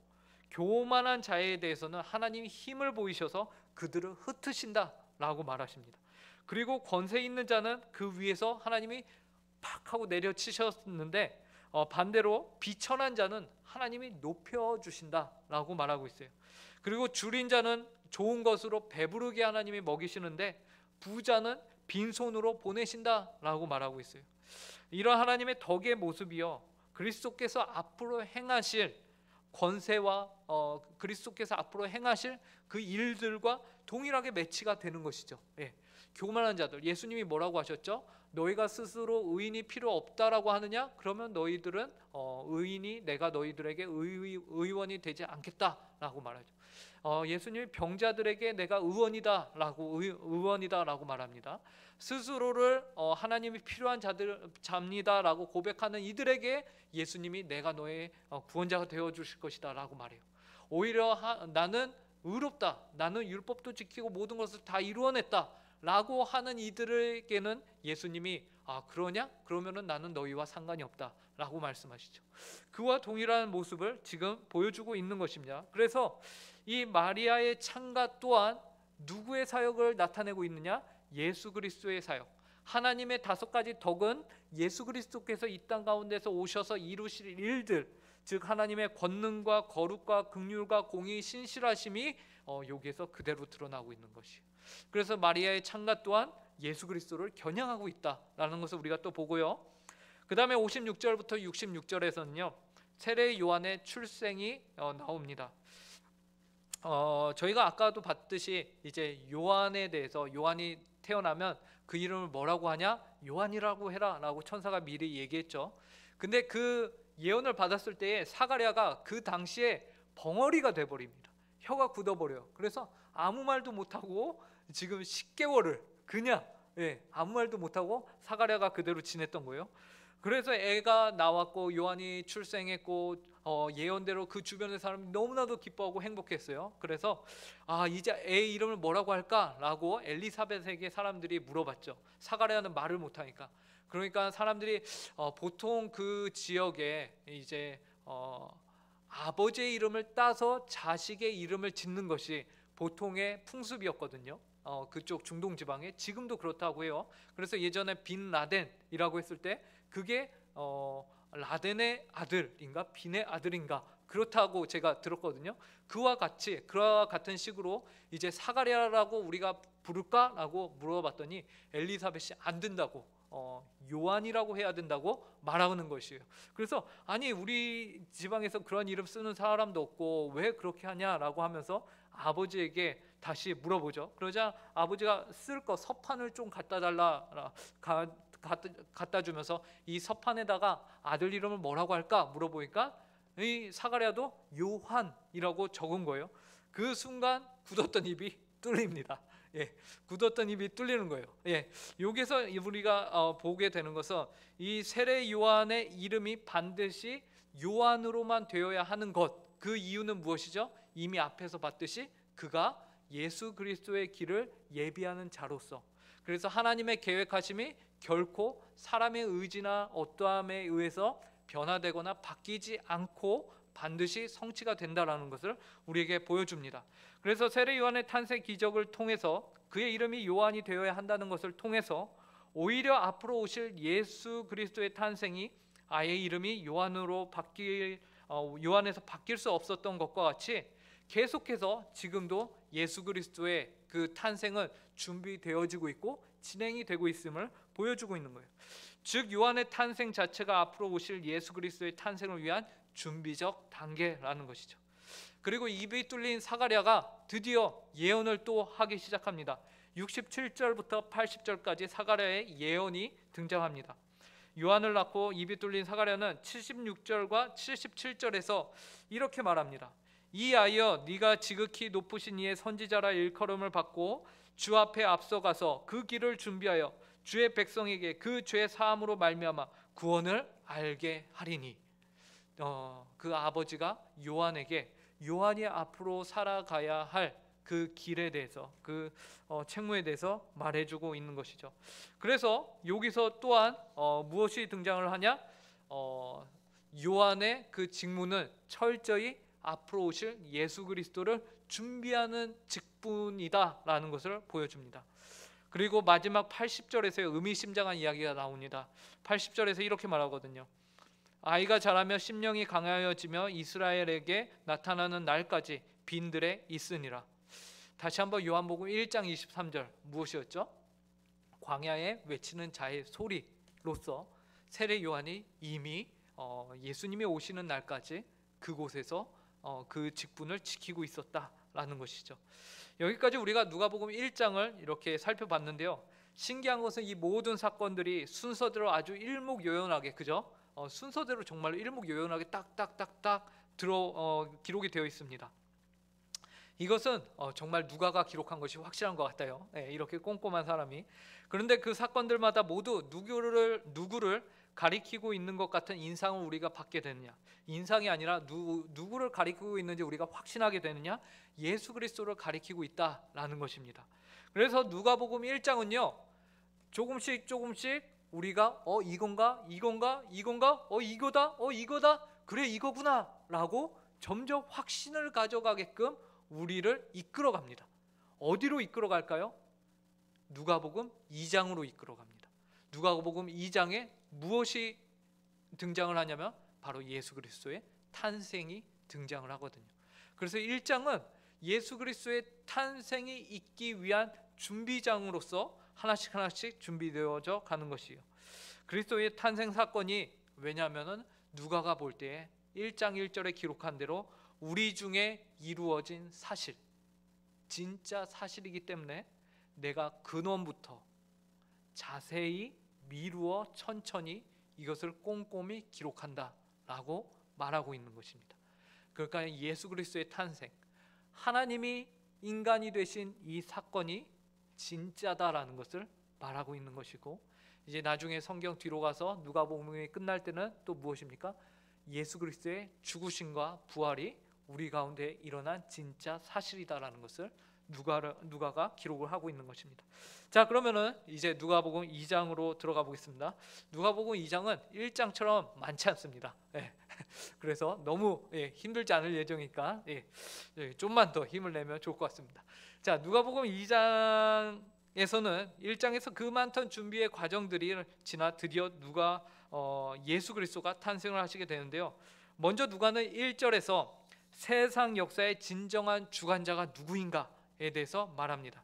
교만한 자에 대해서는 하나님이 힘을 보이셔서 그들을 흩으신다라고 말하십니다. 그리고 권세 있는 자는 그 위에서 하나님이 팍 하고 내려치셨는데, 반대로 비천한 자는 하나님이 높여주신다라고 말하고 있어요. 그리고 줄인 자는 좋은 것으로 배부르게 하나님이 먹이시는데, 부자는 빈손으로 보내신다라고 말하고 있어요. 이런 하나님의 덕의 모습이요, 그리스도께서 앞으로 행하실 권세와 그리스도께서 앞으로 행하실 그 일들과 동일하게 매치가 되는 것이죠. 예. 교만한 자들. 예수님이 뭐라고 하셨죠? 너희가 스스로 의인이 필요 없다라고 하느냐? 그러면 너희들은 의인이 내가 너희들에게 의원이 되지 않겠다라고 말하죠. 예수님이 병자들에게 내가 의원이다라고 말합니다. 스스로를 하나님이 필요한 자입니다라고 고백하는 이들에게 예수님이 내가 너의 구원자가 되어 주실 것이다라고 말해요. 오히려 나는 의롭다, 나는 율법도 지키고 모든 것을 다 이루어냈다 라고 하는 이들에게는 예수님이 그러냐? 그러면은 나는 너희와 상관이 없다 라고 말씀하시죠. 그와 동일한 모습을 지금 보여주고 있는 것입니다. 그래서 이 마리아의 창가 또한 누구의 사역을 나타내고 있느냐? 예수 그리스도의 사역. 하나님의 5가지 덕은 예수 그리스도께서 이 땅 가운데서 오셔서 이루실 일들, 즉 하나님의 권능과 거룩과 긍휼과 공의, 신실하심이 여기에서 그대로 드러나고 있는 것이에요. 그래서 마리아의 창가 또한 예수 그리스도를 겨냥하고 있다라는 것을 우리가 또 보고요. 그 다음에 56절부터 66절에서는요 세례 요한의 출생이 나옵니다. 저희가 아까도 봤듯이 이제 요한에 대해서, 요한이 태어나면 그 이름을 뭐라고 하냐? 요한이라고 해라 라고 천사가 미리 얘기했죠. 근데 그 예언을 받았을 때에 사가랴가 그 당시에 벙어리가 돼버립니다. 혀가 굳어버려요. 그래서 아무 말도 못하고 지금 10개월을 그냥 아무 말도 못하고 사가랴가 그대로 지냈던 거예요. 그래서 애가 나왔고 요한이 출생했고 예언대로 그 주변의 사람이 너무나도 기뻐하고 행복했어요. 그래서 이제 애 이름을 뭐라고 할까라고 엘리사벳에게 사람들이 물어봤죠. 사가랴는 말을 못하니까. 그러니까 사람들이 보통 그 지역에 이제 아버지의 이름을 따서 자식의 이름을 짓는 것이 보통의 풍습이었거든요. 그쪽 중동 지방에 지금도 그렇다고 해요. 그래서 예전에 빈 라덴이라고 했을 때 그게 라덴의 아들인가 빈의 아들인가 그렇다고 제가 들었거든요. 그와 같은 식으로 이제 사가랴라고 우리가 부를까라고 물어봤더니 엘리사벳이 안 된다고, 요한이라고 해야 된다고 말하는 것이에요. 그래서 아니 우리 지방에서 그런 이름 쓰는 사람도 없고 왜 그렇게 하냐라고 하면서 아버지에게 다시 물어보죠. 그러자 아버지가 쓸 거 서판을 좀 갖다 달라 갖다 주면서 이 서판에다가 아들 이름을 뭐라고 할까 물어보니까 이 사가랴도 요한이라고 적은 거예요. 그 순간 굳었던 입이 뚫립니다. 굳었던 입이 뚫리는 거예요. 여기서 우리가 보게 되는 것은 이 세례 요한의 이름이 반드시 요한으로만 되어야 하는 것, 그 이유는 무엇이죠? 이미 앞에서 봤듯이 그가 예수 그리스도의 길을 예비하는 자로서, 그래서 하나님의 계획하심이 결코 사람의 의지나 어떠함에 의해서 변화되거나 바뀌지 않고 반드시 성취가 된다라는 것을 우리에게 보여줍니다. 그래서 세례 요한의 탄생 기적을 통해서 그의 이름이 요한이 되어야 한다는 것을 통해서 오히려 앞으로 오실 예수 그리스도의 탄생이 아예 이름이 요한에서 바뀔 수 없었던 것과 같이 계속해서 지금도 예수 그리스도의 그 탄생은 준비되어지고 있고 진행이 되고 있음을 보여주고 있는 거예요. 즉 요한의 탄생 자체가 앞으로 오실 예수 그리스도의 탄생을 위한 준비적 단계라는 것이죠. 그리고 입이 뚫린 사가랴가 드디어 예언을 또 하기 시작합니다. 67절부터 80절까지 사가랴의 예언이 등장합니다. 요한을 낳고 입이 뚫린 사가랴는 76절과 77절에서 이렇게 말합니다. 이 아이여, 네가 지극히 높으신 이의 선지자라 일컬음을 받고 주 앞에 앞서가서 그 길을 준비하여 주의 백성에게 그 죄 사함으로 말미암아 구원을 알게 하리니. 그 아버지가 요한에게 요한이 앞으로 살아가야 할 그 길에 대해서, 그 책무에 대해서 말해주고 있는 것이죠. 그래서 여기서 또한 무엇이 등장을 하냐? 요한의 그 직무는 철저히 앞으로 오실 예수 그리스도를 준비하는 직분이다라는 것을 보여줍니다. 그리고 마지막 80절에서 의미심장한 이야기가 나옵니다. 80절에서 이렇게 말하거든요. 아이가 자라며 심령이 강하여지며 이스라엘에게 나타나는 날까지 빈들에 있으니라. 다시 한번 요한복음 1장 23절 무엇이었죠? 광야에 외치는 자의 소리로서 세례 요한이 이미 예수님이 오시는 날까지 그곳에서 그 직분을 지키고 있었다 있다라는 것이죠. 여기까지 우리가 누가복음 1장을 이렇게 살펴봤는데요. 신기한 것은 이 모든 사건들이 순서대로 아주 일목요연하게, 그죠? 순서대로 정말 일목요연하게 딱딱딱딱 기록이 되어 있습니다. 이것은 정말 누가가 기록한 것이 확실한 것 같아요. 이렇게 꼼꼼한 사람이. 그런데 그 사건들마다 모두 누구를 가리키고 있는 것 같은 인상을 우리가 받게 되느냐? 인상이 아니라 누구를 가리키고 있는지 우리가 확신하게 되느냐? 예수 그리스도를 가리키고 있다라는 것입니다. 그래서 누가복음 1장은요, 조금씩 우리가 이건가 이거다 그래 이거구나 라고 점점 확신을 가져가게끔 우리를 이끌어갑니다. 어디로 이끌어갈까요? 누가복음 2장으로 이끌어갑니다. 누가복음 2장에 무엇이 등장을 하냐면 바로 예수 그리스도의 탄생이 등장을 하거든요. 그래서 1장은 예수 그리스도의 탄생이 있기 위한 준비장으로서 하나씩 준비되어져 가는 것이에요. 그리스도의 탄생 사건이, 왜냐하면 누가가 볼 때에 1장 1절에 기록한 대로 우리 중에 이루어진 사실, 진짜 사실이기 때문에 내가 근원부터 자세히 미루어 천천히 이것을 꼼꼼히 기록한다라고 말하고 있는 것입니다. 그러니까 예수 그리스도의 탄생, 하나님이 인간이 되신 이 사건이 진짜다라는 것을 말하고 있는 것이고, 이제 나중에 성경 뒤로 가서 누가복음이 끝날 때는 또 무엇입니까? 예수 그리스도의 죽으심과 부활이 우리 가운데 일어난 진짜 사실이다라는 것을 누가가 기록을 하고 있는 것입니다. 자, 그러면은 이제 누가복음 2장으로 들어가 보겠습니다. 누가복음 2장은 1장처럼 많지 않습니다. 그래서 너무 힘들지 않을 예정이니까 좀만 더 힘을 내면 좋을 것 같습니다. 자, 누가복음 2장에서는 1장에서 그 많던 준비의 과정들이 지나 드디어 예수 그리스도가 탄생을 하시게 되는데요. 먼저 누가는 1절에서 세상 역사의 진정한 주관자가 누구인가에 대해서 말합니다.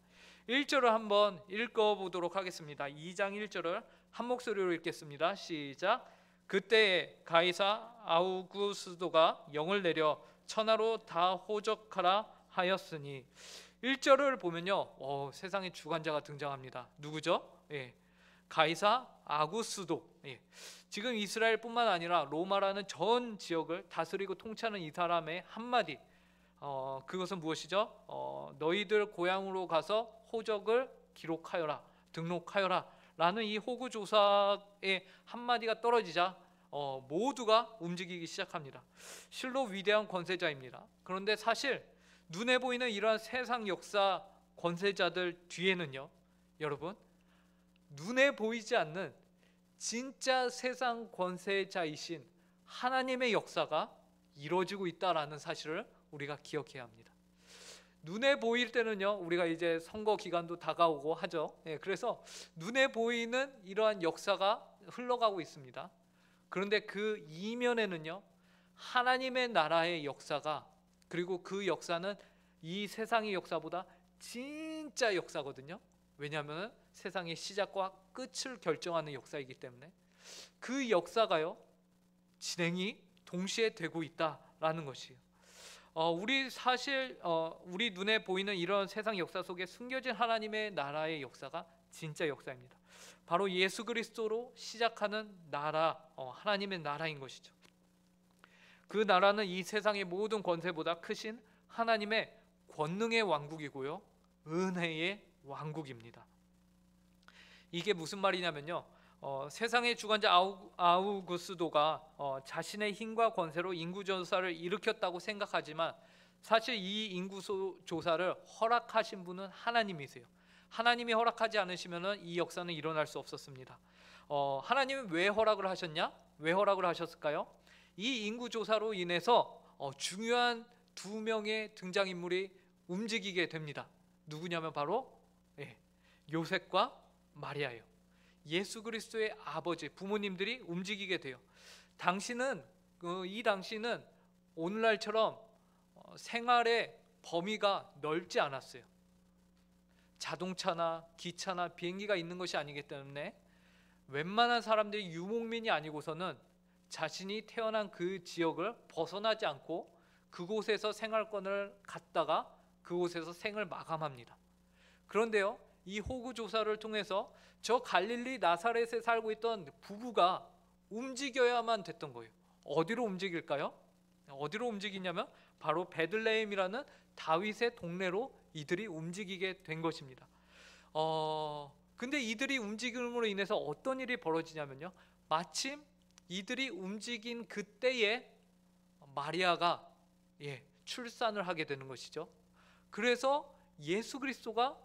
1절을 한번 읽어보도록 하겠습니다. 2장 1절을 한 목소리로 읽겠습니다. 시작. 그때 가이사 아우구스도가 영을 내려 천하로 다 호적하라 하였으니. 1절을 보면요, 세상의 주관자가 등장합니다. 누구죠? 가이사 아구스도. 지금 이스라엘뿐만 아니라 로마라는 전 지역을 다스리고 통치하는 이 사람의 한마디, 그것은 무엇이죠? 너희들 고향으로 가서 호적을 기록하여라, 등록하여라 라는 이 호구조사의 한마디가 떨어지자 모두가 움직이기 시작합니다. 실로 위대한 권세자입니다. 그런데 사실 눈에 보이는 이러한 세상 역사 권세자들 뒤에는요, 여러분, 눈에 보이지 않는 진짜 세상 권세자이신 하나님의 역사가 이루어지고 있다라는 사실을 우리가 기억해야 합니다. 눈에 보일 때는요, 우리가 이제 선거 기간도 다가오고 하죠. 그래서 눈에 보이는 이러한 역사가 흘러가고 있습니다. 그런데 그 이면에는요, 하나님의 나라의 역사가, 그리고 그 역사는 이 세상의 역사보다 진짜 역사거든요. 왜냐하면 세상의 시작과 끝을 결정하는 역사이기 때문에 그 역사가요, 진행이 동시에 되고 있다라는 것이에요. 우리 눈에 보이는 이런 세상 역사 속에 숨겨진 하나님의 나라의 역사가 진짜 역사입니다. 바로 예수 그리스도로 시작하는 나라, 하나님의 나라인 것이죠. 그 나라는 이 세상의 모든 권세보다 크신 하나님의 권능의 왕국이고요, 은혜의 왕국입니다. 이게 무슨 말이냐면요, 세상의 주관자 아우구스도가 자신의 힘과 권세로 인구조사를 일으켰다고 생각하지만 사실 이 인구조사를 허락하신 분은 하나님이세요. 하나님이 허락하지 않으시면 이 역사는 일어날 수 없었습니다. 하나님은 왜 허락을 하셨냐? 왜 허락을 하셨을까요? 이 인구조사로 인해서 중요한 두 명의 등장인물이 움직이게 됩니다. 누구냐면 바로 요셉과 마리아예요. 예수 그리스도의 아버지, 부모님들이 움직이게 돼요. 이 당시는 오늘날처럼 생활의 범위가 넓지 않았어요. 자동차나 기차나 비행기가 있는 것이 아니기 때문에 웬만한 사람들이 유목민이 아니고서는 자신이 태어난 그 지역을 벗어나지 않고 그곳에서 생활권을 갖다가 그곳에서 생을 마감합니다. 그런데요, 이 호구 조사를 통해서 저 갈릴리 나사렛에 살고 있던 부부가 움직여야만 됐던 거예요. 어디로 움직일까요? 어디로 움직이냐면 바로 베들레헴이라는 다윗의 동네로 이들이 움직이게 된 것입니다. 근데 이들이 움직임으로 인해서 어떤 일이 벌어지냐면요, 마침 이들이 움직인 그때에 마리아가 출산을 하게 되는 것이죠. 그래서 예수 그리스도가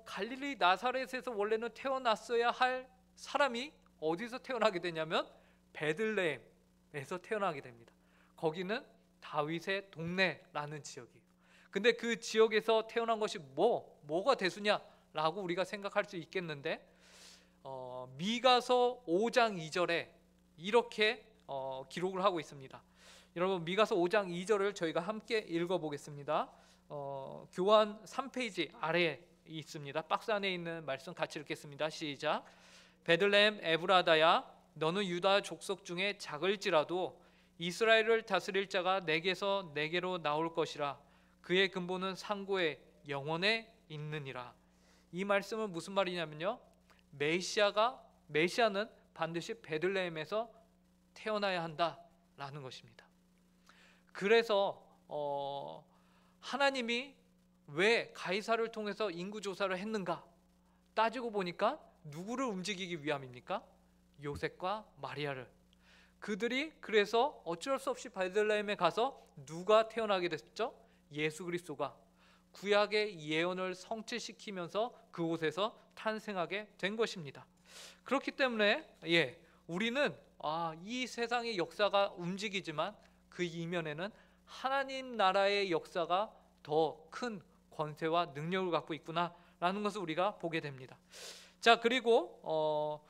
갈릴리 나사렛에서 원래는 태어났어야 할 사람이 어디서 태어나게 되냐면 베들레헴에서 태어나게 됩니다. 거기는 다윗의 동네라는 지역이에요. 근데 그 지역에서 태어난 것이 뭐가 대수냐라고 우리가 생각할 수 있겠는데, 미가서 5장 2절에 이렇게 기록을 하고 있습니다. 여러분, 미가서 5장 2절을 저희가 함께 읽어보겠습니다. 교환 3페이지 아래에 있습니다. 박스 안에 있는 말씀 같이 읽겠습니다. 시작. 베들레헴 에브라다야, 너는 유다 족속 중에 작을지라도 이스라엘을 다스릴 자가 내게서 내게로 나올 것이라. 그의 근본은 상고의 영원에 있느니라. 이 말씀은 무슨 말이냐면요, 메시아는 반드시 베들레헴에서 태어나야 한다라는 것입니다. 그래서 하나님이 왜 가이사를 통해서 인구조사를 했는가 따지고 보니까 누구를 움직이기 위함입니까? 요셉과 마리아를. 그들이 그래서 어쩔 수 없이 베들레헴에 가서 누가 태어나게 됐죠? 예수 그리스도가 구약의 예언을 성취시키면서 그곳에서 탄생하게 된 것입니다. 그렇기 때문에 우리는 이 세상의 역사가 움직이지만 그 이면에는 하나님 나라의 역사가 더 큰 권세와 능력을 갖고 있구나라는 것을 우리가 보게 됩니다. 자, 그리고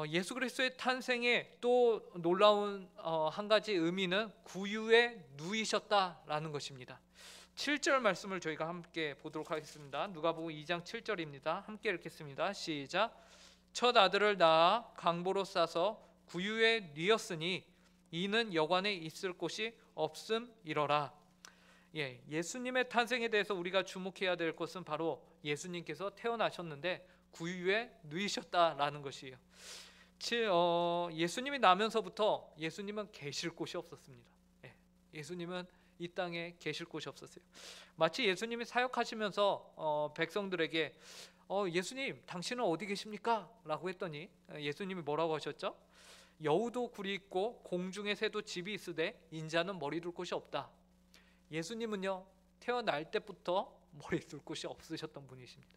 예수 그리스도의 탄생의 또 놀라운 한 가지 의미는 구유에 누이셨다라는 것입니다. 7절 말씀을 저희가 함께 보도록 하겠습니다. 누가복음 2장 7절입니다. 함께 읽겠습니다. 시작. 첫 아들을 낳아 강보로 싸서 구유에 뉘었으니 이는 여관에 있을 곳이 없음이러라. 예수님의 탄생에 대해서 우리가 주목해야 될 것은 바로 예수님께서 태어나셨는데 구유에 누이셨다라는 것이에요. 예수님이 나면서부터 예수님은 계실 곳이 없었습니다. 예수님은 이 땅에 계실 곳이 없었어요. 마치 예수님이 사역하시면서 백성들에게 예수님 당신은 어디 계십니까? 라고 했더니 예수님이 뭐라고 하셨죠? 여우도 굴이 있고 공중의 새도 집이 있으되 인자는 머리 둘 곳이 없다. 예수님은요, 태어날 때부터 머리 둘 곳이 없으셨던 분이십니다.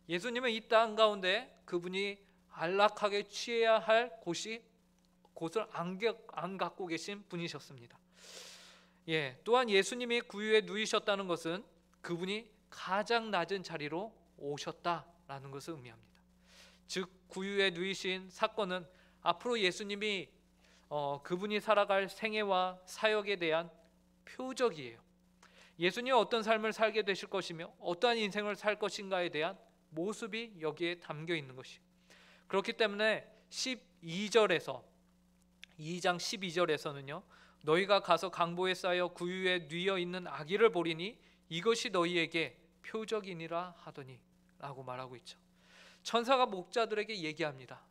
예수님은 이 땅 가운데 그분이 안락하게 취해야 할 곳을 안 갖고 계신 분이셨습니다. 또한 예수님이 구유에 누이셨다는 것은 그분이 가장 낮은 자리로 오셨다라는 것을 의미합니다. 즉 구유에 누이신 사건은 앞으로 예수님이 그분이 살아갈 생애와 사역에 대한 표적이에요. 예수님이 어떤 삶을 살게 되실 것이며 어떠한 인생을 살 것인가에 대한 모습이 여기에 담겨 있는 것이에요. 그렇기 때문에 2장 12절에서는요, 너희가 가서 강보에 쌓여 구유에 뉘어 있는 아기를 보리니 이것이 너희에게 표적이니라 하더니 라고 말하고 있죠. 천사가 목자들에게 얘기합니다.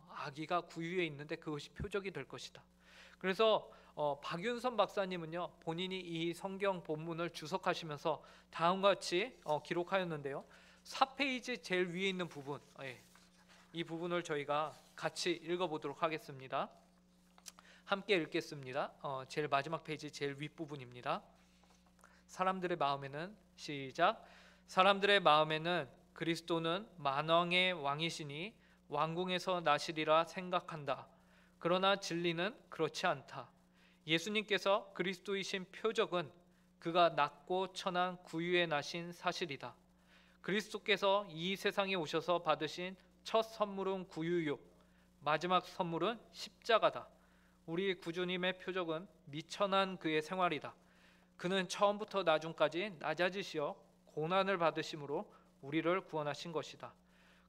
아기가 구유에 있는데 그것이 표적이 될 것이다. 그래서 박윤선 박사님은요, 본인이 이 성경 본문을 주석하시면서 다음과 같이 기록하였는데요. 4페이지 제일 위에 있는 부분, 이 부분을 저희가 같이 읽어보도록 하겠습니다. 함께 읽겠습니다. 제일 마지막 페이지 제일 윗부분입니다. 사람들의 마음에는, 시작. 사람들의 마음에는 그리스도는 만왕의 왕이시니 왕궁에서 나시리라 생각한다. 그러나 진리는 그렇지 않다. 예수님께서 그리스도이신 표적은 그가 낮고 천한 구유에 나신 사실이다. 그리스도께서 이 세상에 오셔서 받으신 첫 선물은 구유요, 마지막 선물은 십자가다. 우리 구주님의 표적은 미천한 그의 생활이다. 그는 처음부터 나중까지 낮아지시어 고난을 받으심으로 우리를 구원하신 것이다.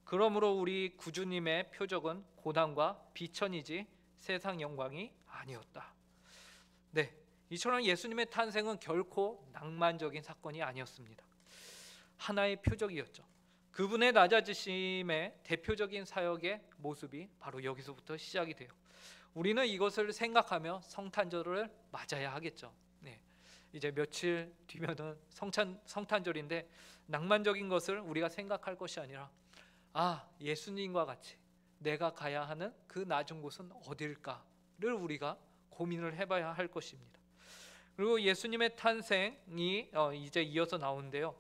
그러므로 우리 구주님의 표적은 고난과 비천이지 세상 영광이 아니었다. 이처럼 예수님의 탄생은 결코 낭만적인 사건이 아니었습니다. 하나의 표적이었죠. 그분의 낮아지심의 대표적인 사역의 모습이 바로 여기서부터 시작이 돼요. 우리는 이것을 생각하며 성탄절을 맞아야 하겠죠. 네. 이제 며칠 뒤면은 성탄절인데 낭만적인 것을 우리가 생각할 것이 아니라 예수님과 같이 내가 가야 하는 그 낮은 곳은 어딜까를 우리가 고민을 해봐야 할 것입니다. 그리고 예수님의 탄생이 이제 이어서 나오는데요.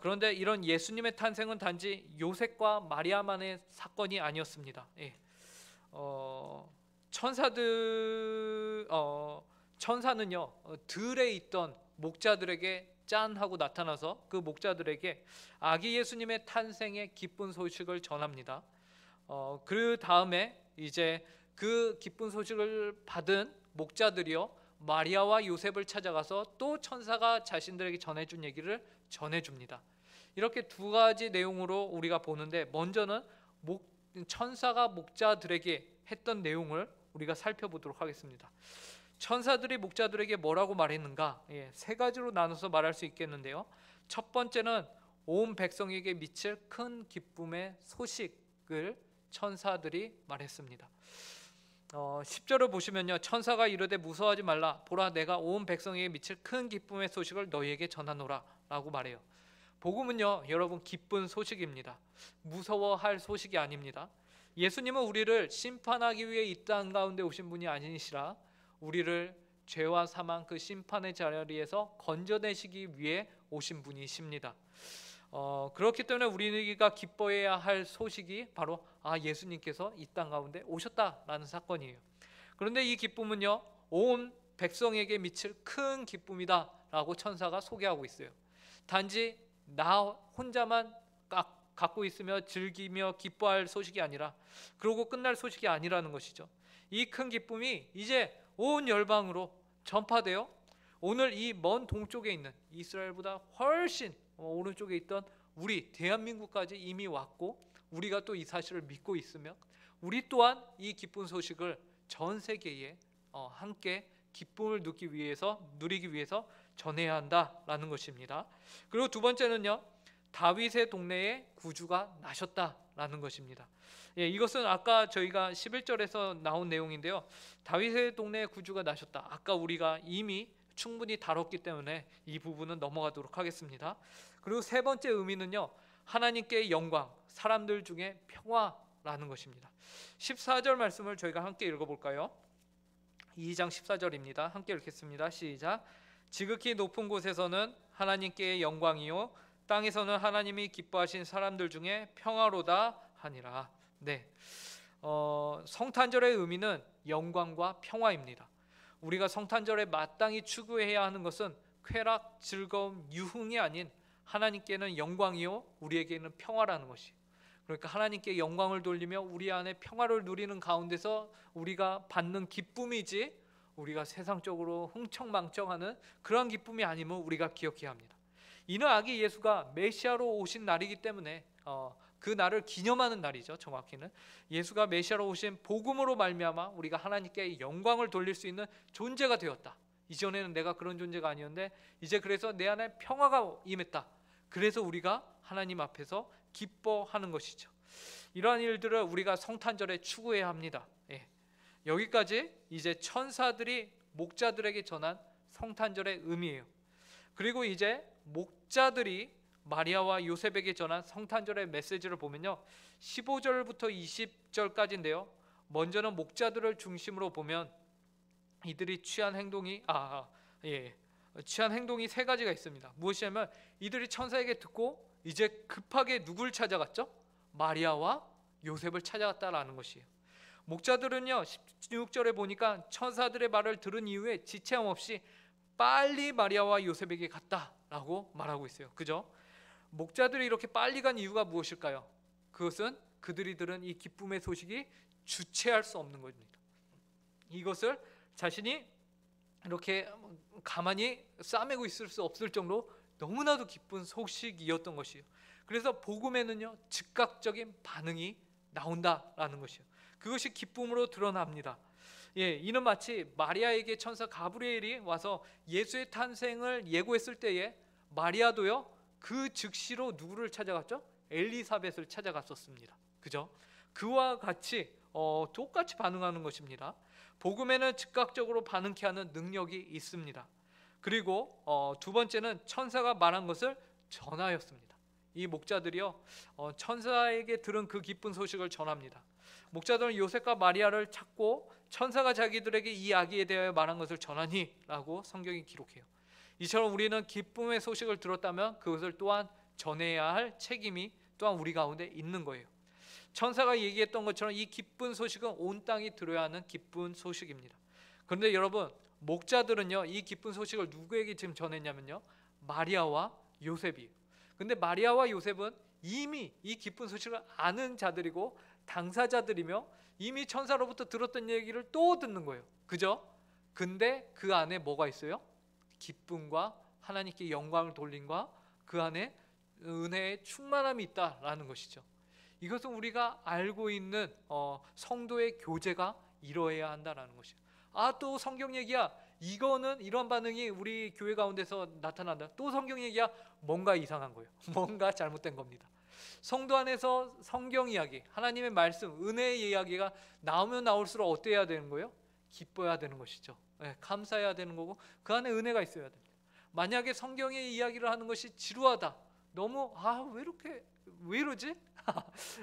그런데 이런 예수님의 탄생은 단지 요셉과 마리아만의 사건이 아니었습니다. 예. 천사는요 들에 있던 목자들에게 짠 하고 나타나서 그 목자들에게 아기 예수님의 탄생의 기쁜 소식을 전합니다. 그 다음에 이제 그 기쁜 소식을 받은 목자들이요 마리아와 요셉을 찾아가서 또 천사가 자신들에게 전해준 얘기를 전해줍니다. 이렇게 두 가지 내용으로 우리가 보는데, 먼저는 천사가 목자들에게 했던 내용을 우리가 살펴보도록 하겠습니다. 천사들이 목자들에게 뭐라고 말했는가? 세 가지로 나눠서 말할 수 있겠는데요. 첫 번째는 온 백성에게 미칠 큰 기쁨의 소식을 천사들이 말했습니다. 10절을 보시면요, 천사가 이르되 무서워하지 말라, 보라 내가 온 백성에게 미칠 큰 기쁨의 소식을 너희에게 전하노라 라고 말해요. 복음은요 여러분 기쁜 소식입니다. 무서워할 소식이 아닙니다. 예수님은 우리를 심판하기 위해 이 땅 가운데 오신 분이 아니시라 우리를 죄와 사망 그 심판의 자리에서 건져내시기 위해 오신 분이십니다. 그렇기 때문에 우리가 기뻐해야 할 소식이 바로 예수님께서 이 땅 가운데 오셨다라는 사건이에요. 그런데 이 기쁨은요 온 백성에게 미칠 큰 기쁨이다 라고 천사가 소개하고 있어요. 단지 나 혼자만 갖고 있으며 즐기며 기뻐할 소식이 아니라, 그러고 끝날 소식이 아니라는 것이죠. 이 큰 기쁨이 이제 온 열방으로 전파되어 오늘 이 먼 동쪽에 있는 이스라엘보다 훨씬 오른쪽에 있던 우리 대한민국까지 이미 왔고, 우리가 또 이 사실을 믿고 있으며 우리 또한 이 기쁜 소식을 전 세계에 함께 기쁨을 누리기 위해서 전해야 한다라는 것입니다. 그리고 두 번째는요, 다윗의 동네에 구주가 나셨다라는 것입니다. 이것은 아까 저희가 11절에서 나온 내용인데요. 다윗의 동네에 구주가 나셨다. 아까 우리가 이미 충분히 다뤘기 때문에 이 부분은 넘어가도록 하겠습니다. 그리고 세 번째 의미는요, 하나님께 영광, 사람들 중에 평화라는 것입니다. 14절 말씀을 저희가 함께 읽어볼까요? 2장 14절입니다. 함께 읽겠습니다. 시작. 지극히 높은 곳에서는 하나님께 영광이요 땅에서는 하나님이 기뻐하신 사람들 중에 평화로다 하니라. 네, 성탄절의 의미는 영광과 평화입니다. 우리가 성탄절에 마땅히 추구해야 하는 것은 쾌락, 즐거움, 유흥이 아닌 하나님께는 영광이요 우리에게는 평화라는 것이에요. 그러니까 하나님께 영광을 돌리며 우리 안에 평화를 누리는 가운데서 우리가 받는 기쁨이지, 우리가 세상적으로 흥청망청하는 그런 기쁨이 아님을 우리가 기억해야 합니다. 이는 아기 예수가 메시아로 오신 날이기 때문에 그 날을 기념하는 날이죠. 정확히는 예수가 메시아로 오신 복음으로 말미암아 우리가 하나님께 영광을 돌릴 수 있는 존재가 되었다. 이전에는 내가 그런 존재가 아니었는데 이제 그래서 내 안에 평화가 임했다. 그래서 우리가 하나님 앞에서 기뻐하는 것이죠. 이러한 일들을 우리가 성탄절에 추구해야 합니다. 여기까지 이제 천사들이 목자들에게 전한 성탄절의 의미예요. 그리고 이제 목자들이 마리아와 요셉에게 전한 성탄절의 메시지를 보면요, 15절부터 20절까지인데요. 먼저는 목자들을 중심으로 보면 이들이 취한 행동이 세 가지가 있습니다. 무엇이냐면 이들이 천사에게 듣고 이제 급하게 누굴 찾아갔죠? 마리아와 요셉을 찾아갔다라는 것이에요. 목자들은요 16절에 보니까 천사들의 말을 들은 이후에 지체함 없이 빨리 마리아와 요셉에게 갔다라고 말하고 있어요. 그죠? 목자들이 이렇게 빨리 간 이유가 무엇일까요? 그것은 그들이 들은 이 기쁨의 소식이 주체할 수 없는 겁니다. 이것을 자신이 이렇게 가만히 싸매고 있을 수 없을 정도로 너무나도 기쁜 소식이었던 것이에요. 그래서 복음에는요 즉각적인 반응이 나온다라는 것이에요. 그것이 기쁨으로 드러납니다. 이는 마치 마리아에게 천사 가브리엘이 와서 예수의 탄생을 예고했을 때에 마리아도요 그 즉시로 누구를 찾아갔죠? 엘리사벳을 찾아갔었습니다. 그죠? 그와 같이 똑같이 반응하는 것입니다. 복음에는 즉각적으로 반응케 하는 능력이 있습니다. 그리고 두 번째는 천사가 말한 것을 전하였습니다. 이 목자들이요 천사에게 들은 그 기쁜 소식을 전합니다. 목자들은 요셉과 마리아를 찾고 천사가 자기들에게 이 아기에 대하여 말한 것을 전하니 라고 성경이 기록해요. 이처럼 우리는 기쁨의 소식을 들었다면 그것을 또한 전해야 할 책임이 또한 우리 가운데 있는 거예요. 천사가 얘기했던 것처럼 이 기쁜 소식은 온 땅이 들어야 하는 기쁜 소식입니다. 그런데 여러분, 목자들은요 이 기쁜 소식을 누구에게 지금 전했냐면요 마리아와 요셉이에요. 근데 마리아와 요셉은 이미 이 기쁜 소식을 아는 자들이고 당사자들이며 이미 천사로부터 들었던 얘기를 또 듣는 거예요. 그죠? 근데 그 안에 뭐가 있어요? 기쁨과 하나님께 영광을 돌림과 그 안에 은혜의 충만함이 있다라는 것이죠. 이것은 우리가 알고 있는 성도의 교제가 이루어야 한다라는 것이에요. 또 성경 얘기야. 이거는 이런 반응이 우리 교회 가운데서 나타난다. 또 성경 얘기야. 뭔가 이상한 거예요. 뭔가 잘못된 겁니다. 성도 안에서 성경 이야기, 하나님의 말씀, 은혜의 이야기가 나오면 나올수록 어때야 되는 거예요? 기뻐야 되는 것이죠. 감사해야 되는 거고 그 안에 은혜가 있어야 됩니다. 만약에 성경의 이야기를 하는 것이 지루하다, 너무 왜 이러지?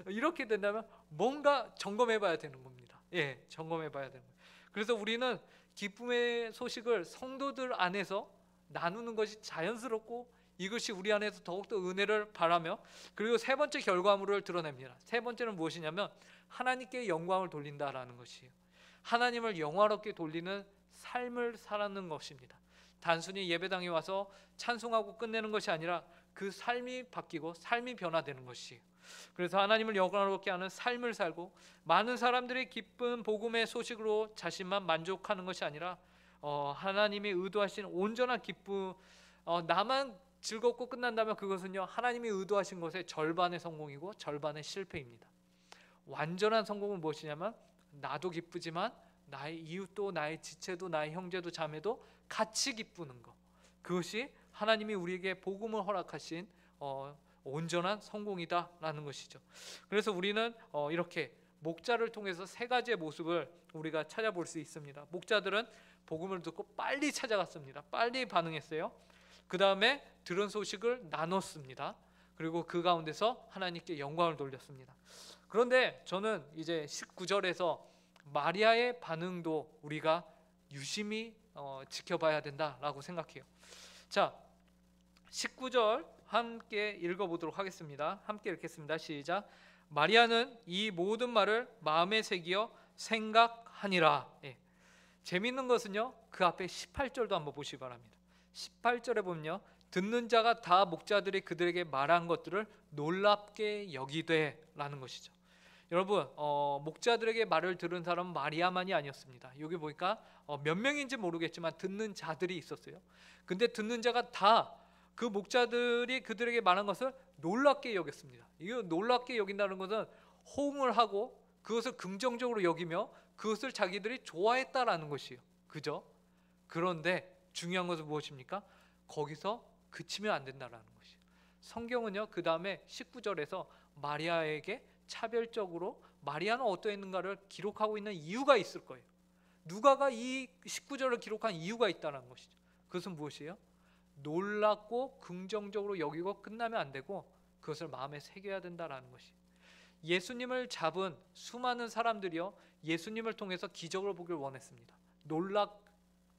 이렇게 된다면 뭔가 점검해 봐야 되는 겁니다. 점검해 봐야 되는 거예요. 그래서 우리는 기쁨의 소식을 성도들 안에서 나누는 것이 자연스럽고 이것이 우리 안에서 더욱더 은혜를 바라며, 그리고 세 번째 결과물을 드러냅니다. 세 번째는 무엇이냐면 하나님께 영광을 돌린다라는 것이에요. 하나님을 영화롭게 돌리는 삶을 살아가는 것입니다. 단순히 예배당에 와서 찬송하고 끝내는 것이 아니라 그 삶이 바뀌고 삶이 변화되는 것이에요. 그래서 하나님을 영광롭게 하는 삶을 살고 많은 사람들이 기쁜 복음의 소식으로 자신만 만족하는 것이 아니라 하나님이 의도하신 온전한 기쁨, 나만 즐겁고 끝난다면 그것은요 하나님이 의도하신 것의 절반의 성공이고 절반의 실패입니다. 완전한 성공은 무엇이냐면 나도 기쁘지만 나의 이웃도 나의 지체도 나의 형제도 자매도 같이 기쁘는 것, 그것이 하나님이 우리에게 복음을 허락하신 온전한 성공이다라는 것이죠. 그래서 우리는 이렇게 목자를 통해서 세 가지의 모습을 우리가 찾아볼 수 있습니다. 목자들은 복음을 듣고 빨리 찾아갔습니다. 빨리 반응했어요. 그 다음에 들은 소식을 나눴습니다. 그리고 그 가운데서 하나님께 영광을 돌렸습니다. 그런데 저는 이제 19절에서 마리아의 반응도 우리가 유심히 지켜봐야 된다라고 생각해요. 자, 19절 함께 읽어보도록 하겠습니다. 함께 읽겠습니다. 시작. 마리아는 이 모든 말을 마음에 새기어 생각하니라. 재미있는 것은요 그 앞에 18절도 한번 보시기 바랍니다. 18절에 보면요 듣는 자가 다 목자들이 그들에게 말한 것들을 놀랍게 여기되 라는 것이죠. 여러분, 목자들에게 말을 들은 사람은 마리아만이 아니었습니다. 여기 보니까 몇 명인지 모르겠지만 듣는 자들이 있었어요. 근데 듣는 자가 다 그 목자들이 그들에게 말한 것을 놀랍게 여겼습니다. 이거 놀랍게 여긴다는 것은 호응을 하고 그것을 긍정적으로 여기며 그것을 자기들이 좋아했다라는 것이에요. 그죠? 그런데 중요한 것은 무엇입니까? 거기서 그치면 안 된다라는 것이에요. 성경은요 그 다음에 19절에서 마리아에게 차별적으로 마리아는 어떠했는가를 기록하고 있는 이유가 있을 거예요. 누가가 이 19절을 기록한 이유가 있다는 것이죠. 그것은 무엇이에요? 놀랍고 긍정적으로 여기고 끝나면 안 되고 그것을 마음에 새겨야 된다는 것이에요. 예수님을 잡은 수많은 사람들이요 예수님을 통해서 기적을 보길 원했습니다.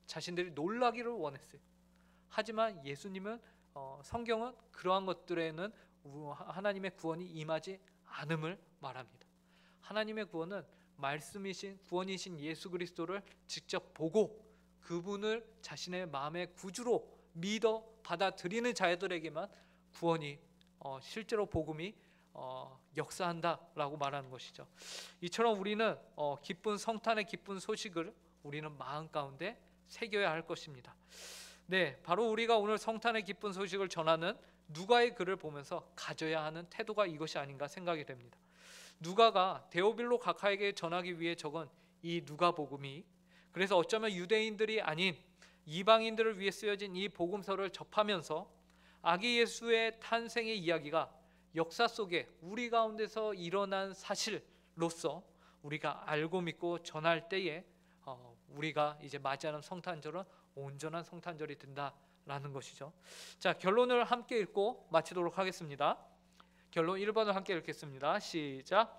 자신들이 놀라기를 원했어요. 하지만 예수님은 성경은 그러한 것들에는 하나님의 구원이 임하지 않음을 말합니다. 하나님의 구원은 말씀이신 구원이신 예수 그리스도를 직접 보고 그분을 자신의 마음의 구주로 믿어 받아들이는 자들에게만 구원이 실제로 복음이 역사한다라고 말하는 것이죠. 이처럼 우리는 기쁜 성탄의 기쁜 소식을 우리는 마음 가운데 새겨야 할 것입니다. 바로 우리가 오늘 성탄의 기쁜 소식을 전하는 누가의 글을 보면서 가져야 하는 태도가 이것이 아닌가 생각이 됩니다. 누가가 데오빌로 각하에게 전하기 위해 적은 이 누가복음이, 그래서 어쩌면 유대인들이 아닌 이방인들을 위해 쓰여진 이 복음서를 접하면서 아기 예수의 탄생의 이야기가 역사 속에 우리 가운데서 일어난 사실로서 우리가 알고 믿고 전할 때에 우리가 이제 맞이하는 성탄절은 온전한 성탄절이 된다라는 것이죠. 자, 결론을 함께 읽고 마치도록 하겠습니다. 결론 1번을 함께 읽겠습니다. 시작.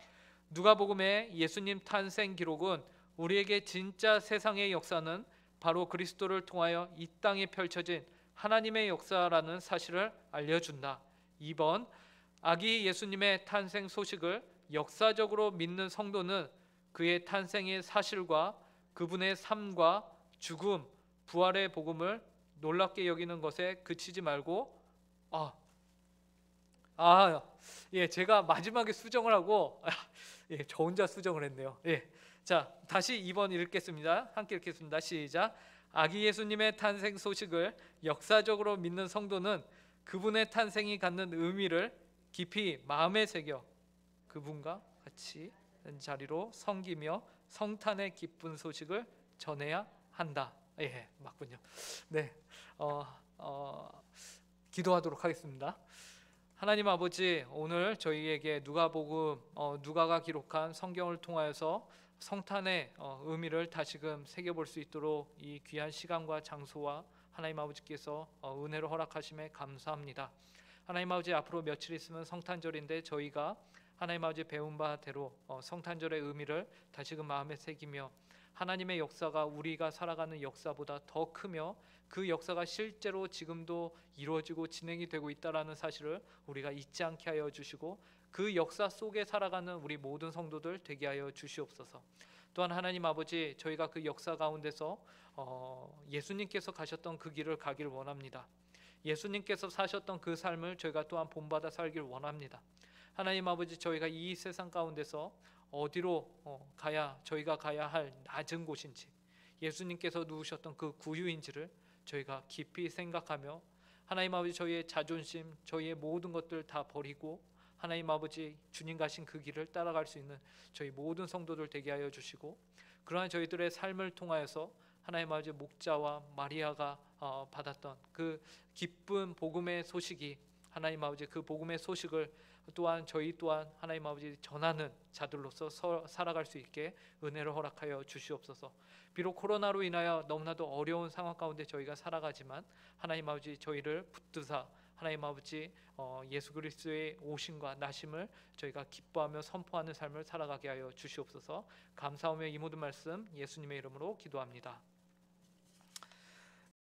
누가복음의 예수님 탄생 기록은 우리에게 진짜 세상의 역사는 바로 그리스도를 통하여 이 땅에 펼쳐진 하나님의 역사라는 사실을 알려준다. 2번, 아기 예수님의 탄생 소식을 역사적으로 믿는 성도는 그의 탄생의 사실과 그분의 삶과 죽음, 부활의 복음을 놀랍게 여기는 것에 그치지 말고 제가 마지막에 수정을 하고 저 혼자 수정을 했네요. 자, 다시 2번 읽겠습니다. 함께 읽겠습니다. 시작. 아기 예수님의 탄생 소식을 역사적으로 믿는 성도는 그분의 탄생이 갖는 의미를 깊이 마음에 새겨 그분과 같이 자리로 섬기며 성탄의 기쁜 소식을 전해야 한다. 맞군요. 네, 기도하도록 하겠습니다. 하나님 아버지, 오늘 저희에게 누가복음, 누가가 기록한 성경을 통하여서 성탄의 의미를 다시금 새겨볼 수 있도록 이 귀한 시간과 장소와 하나님 아버지께서 은혜로 허락하심에 감사합니다. 하나님 아버지, 앞으로 며칠 있으면 성탄절인데 저희가 하나님 아버지 배운 바대로 성탄절의 의미를 다시금 마음에 새기며 하나님의 역사가 우리가 살아가는 역사보다 더 크며 그 역사가 실제로 지금도 이루어지고 진행이 되고 있다라는 사실을 우리가 잊지 않게 하여 주시고 그 역사 속에 살아가는 우리 모든 성도들 되게 하여 주시옵소서. 또한 하나님 아버지, 저희가 그 역사 가운데서 예수님께서 가셨던 그 길을 가길 원합니다. 예수님께서 사셨던 그 삶을 저희가 또한 본받아 살길 원합니다. 하나님 아버지, 저희가 이 세상 가운데서 어디로 저희가 가야 할 낮은 곳인지, 예수님께서 누우셨던 그 구유인지를 저희가 깊이 생각하며 하나님 아버지, 저희의 자존심, 저희의 모든 것들 다 버리고 하나님 아버지 주님 가신 그 길을 따라갈 수 있는 저희 모든 성도들 되게 하여 주시고, 그러한 저희들의 삶을 통하여서 하나님 아버지 목자와 마리아가 받았던 그 기쁜 복음의 소식이, 하나님 아버지 그 복음의 소식을 또한 저희 또한 하나님 아버지 전하는 자들로서 살아갈 수 있게 은혜를 허락하여 주시옵소서. 비록 코로나로 인하여 너무나도 어려운 상황 가운데 저희가 살아가지만 하나님 아버지 저희를 붙드사 하나님 아버지 예수 그리스도의 오심과 나심을 저희가 기뻐하며 선포하는 삶을 살아가게 하여 주시옵소서. 감사하며 이 모든 말씀 예수님의 이름으로 기도합니다.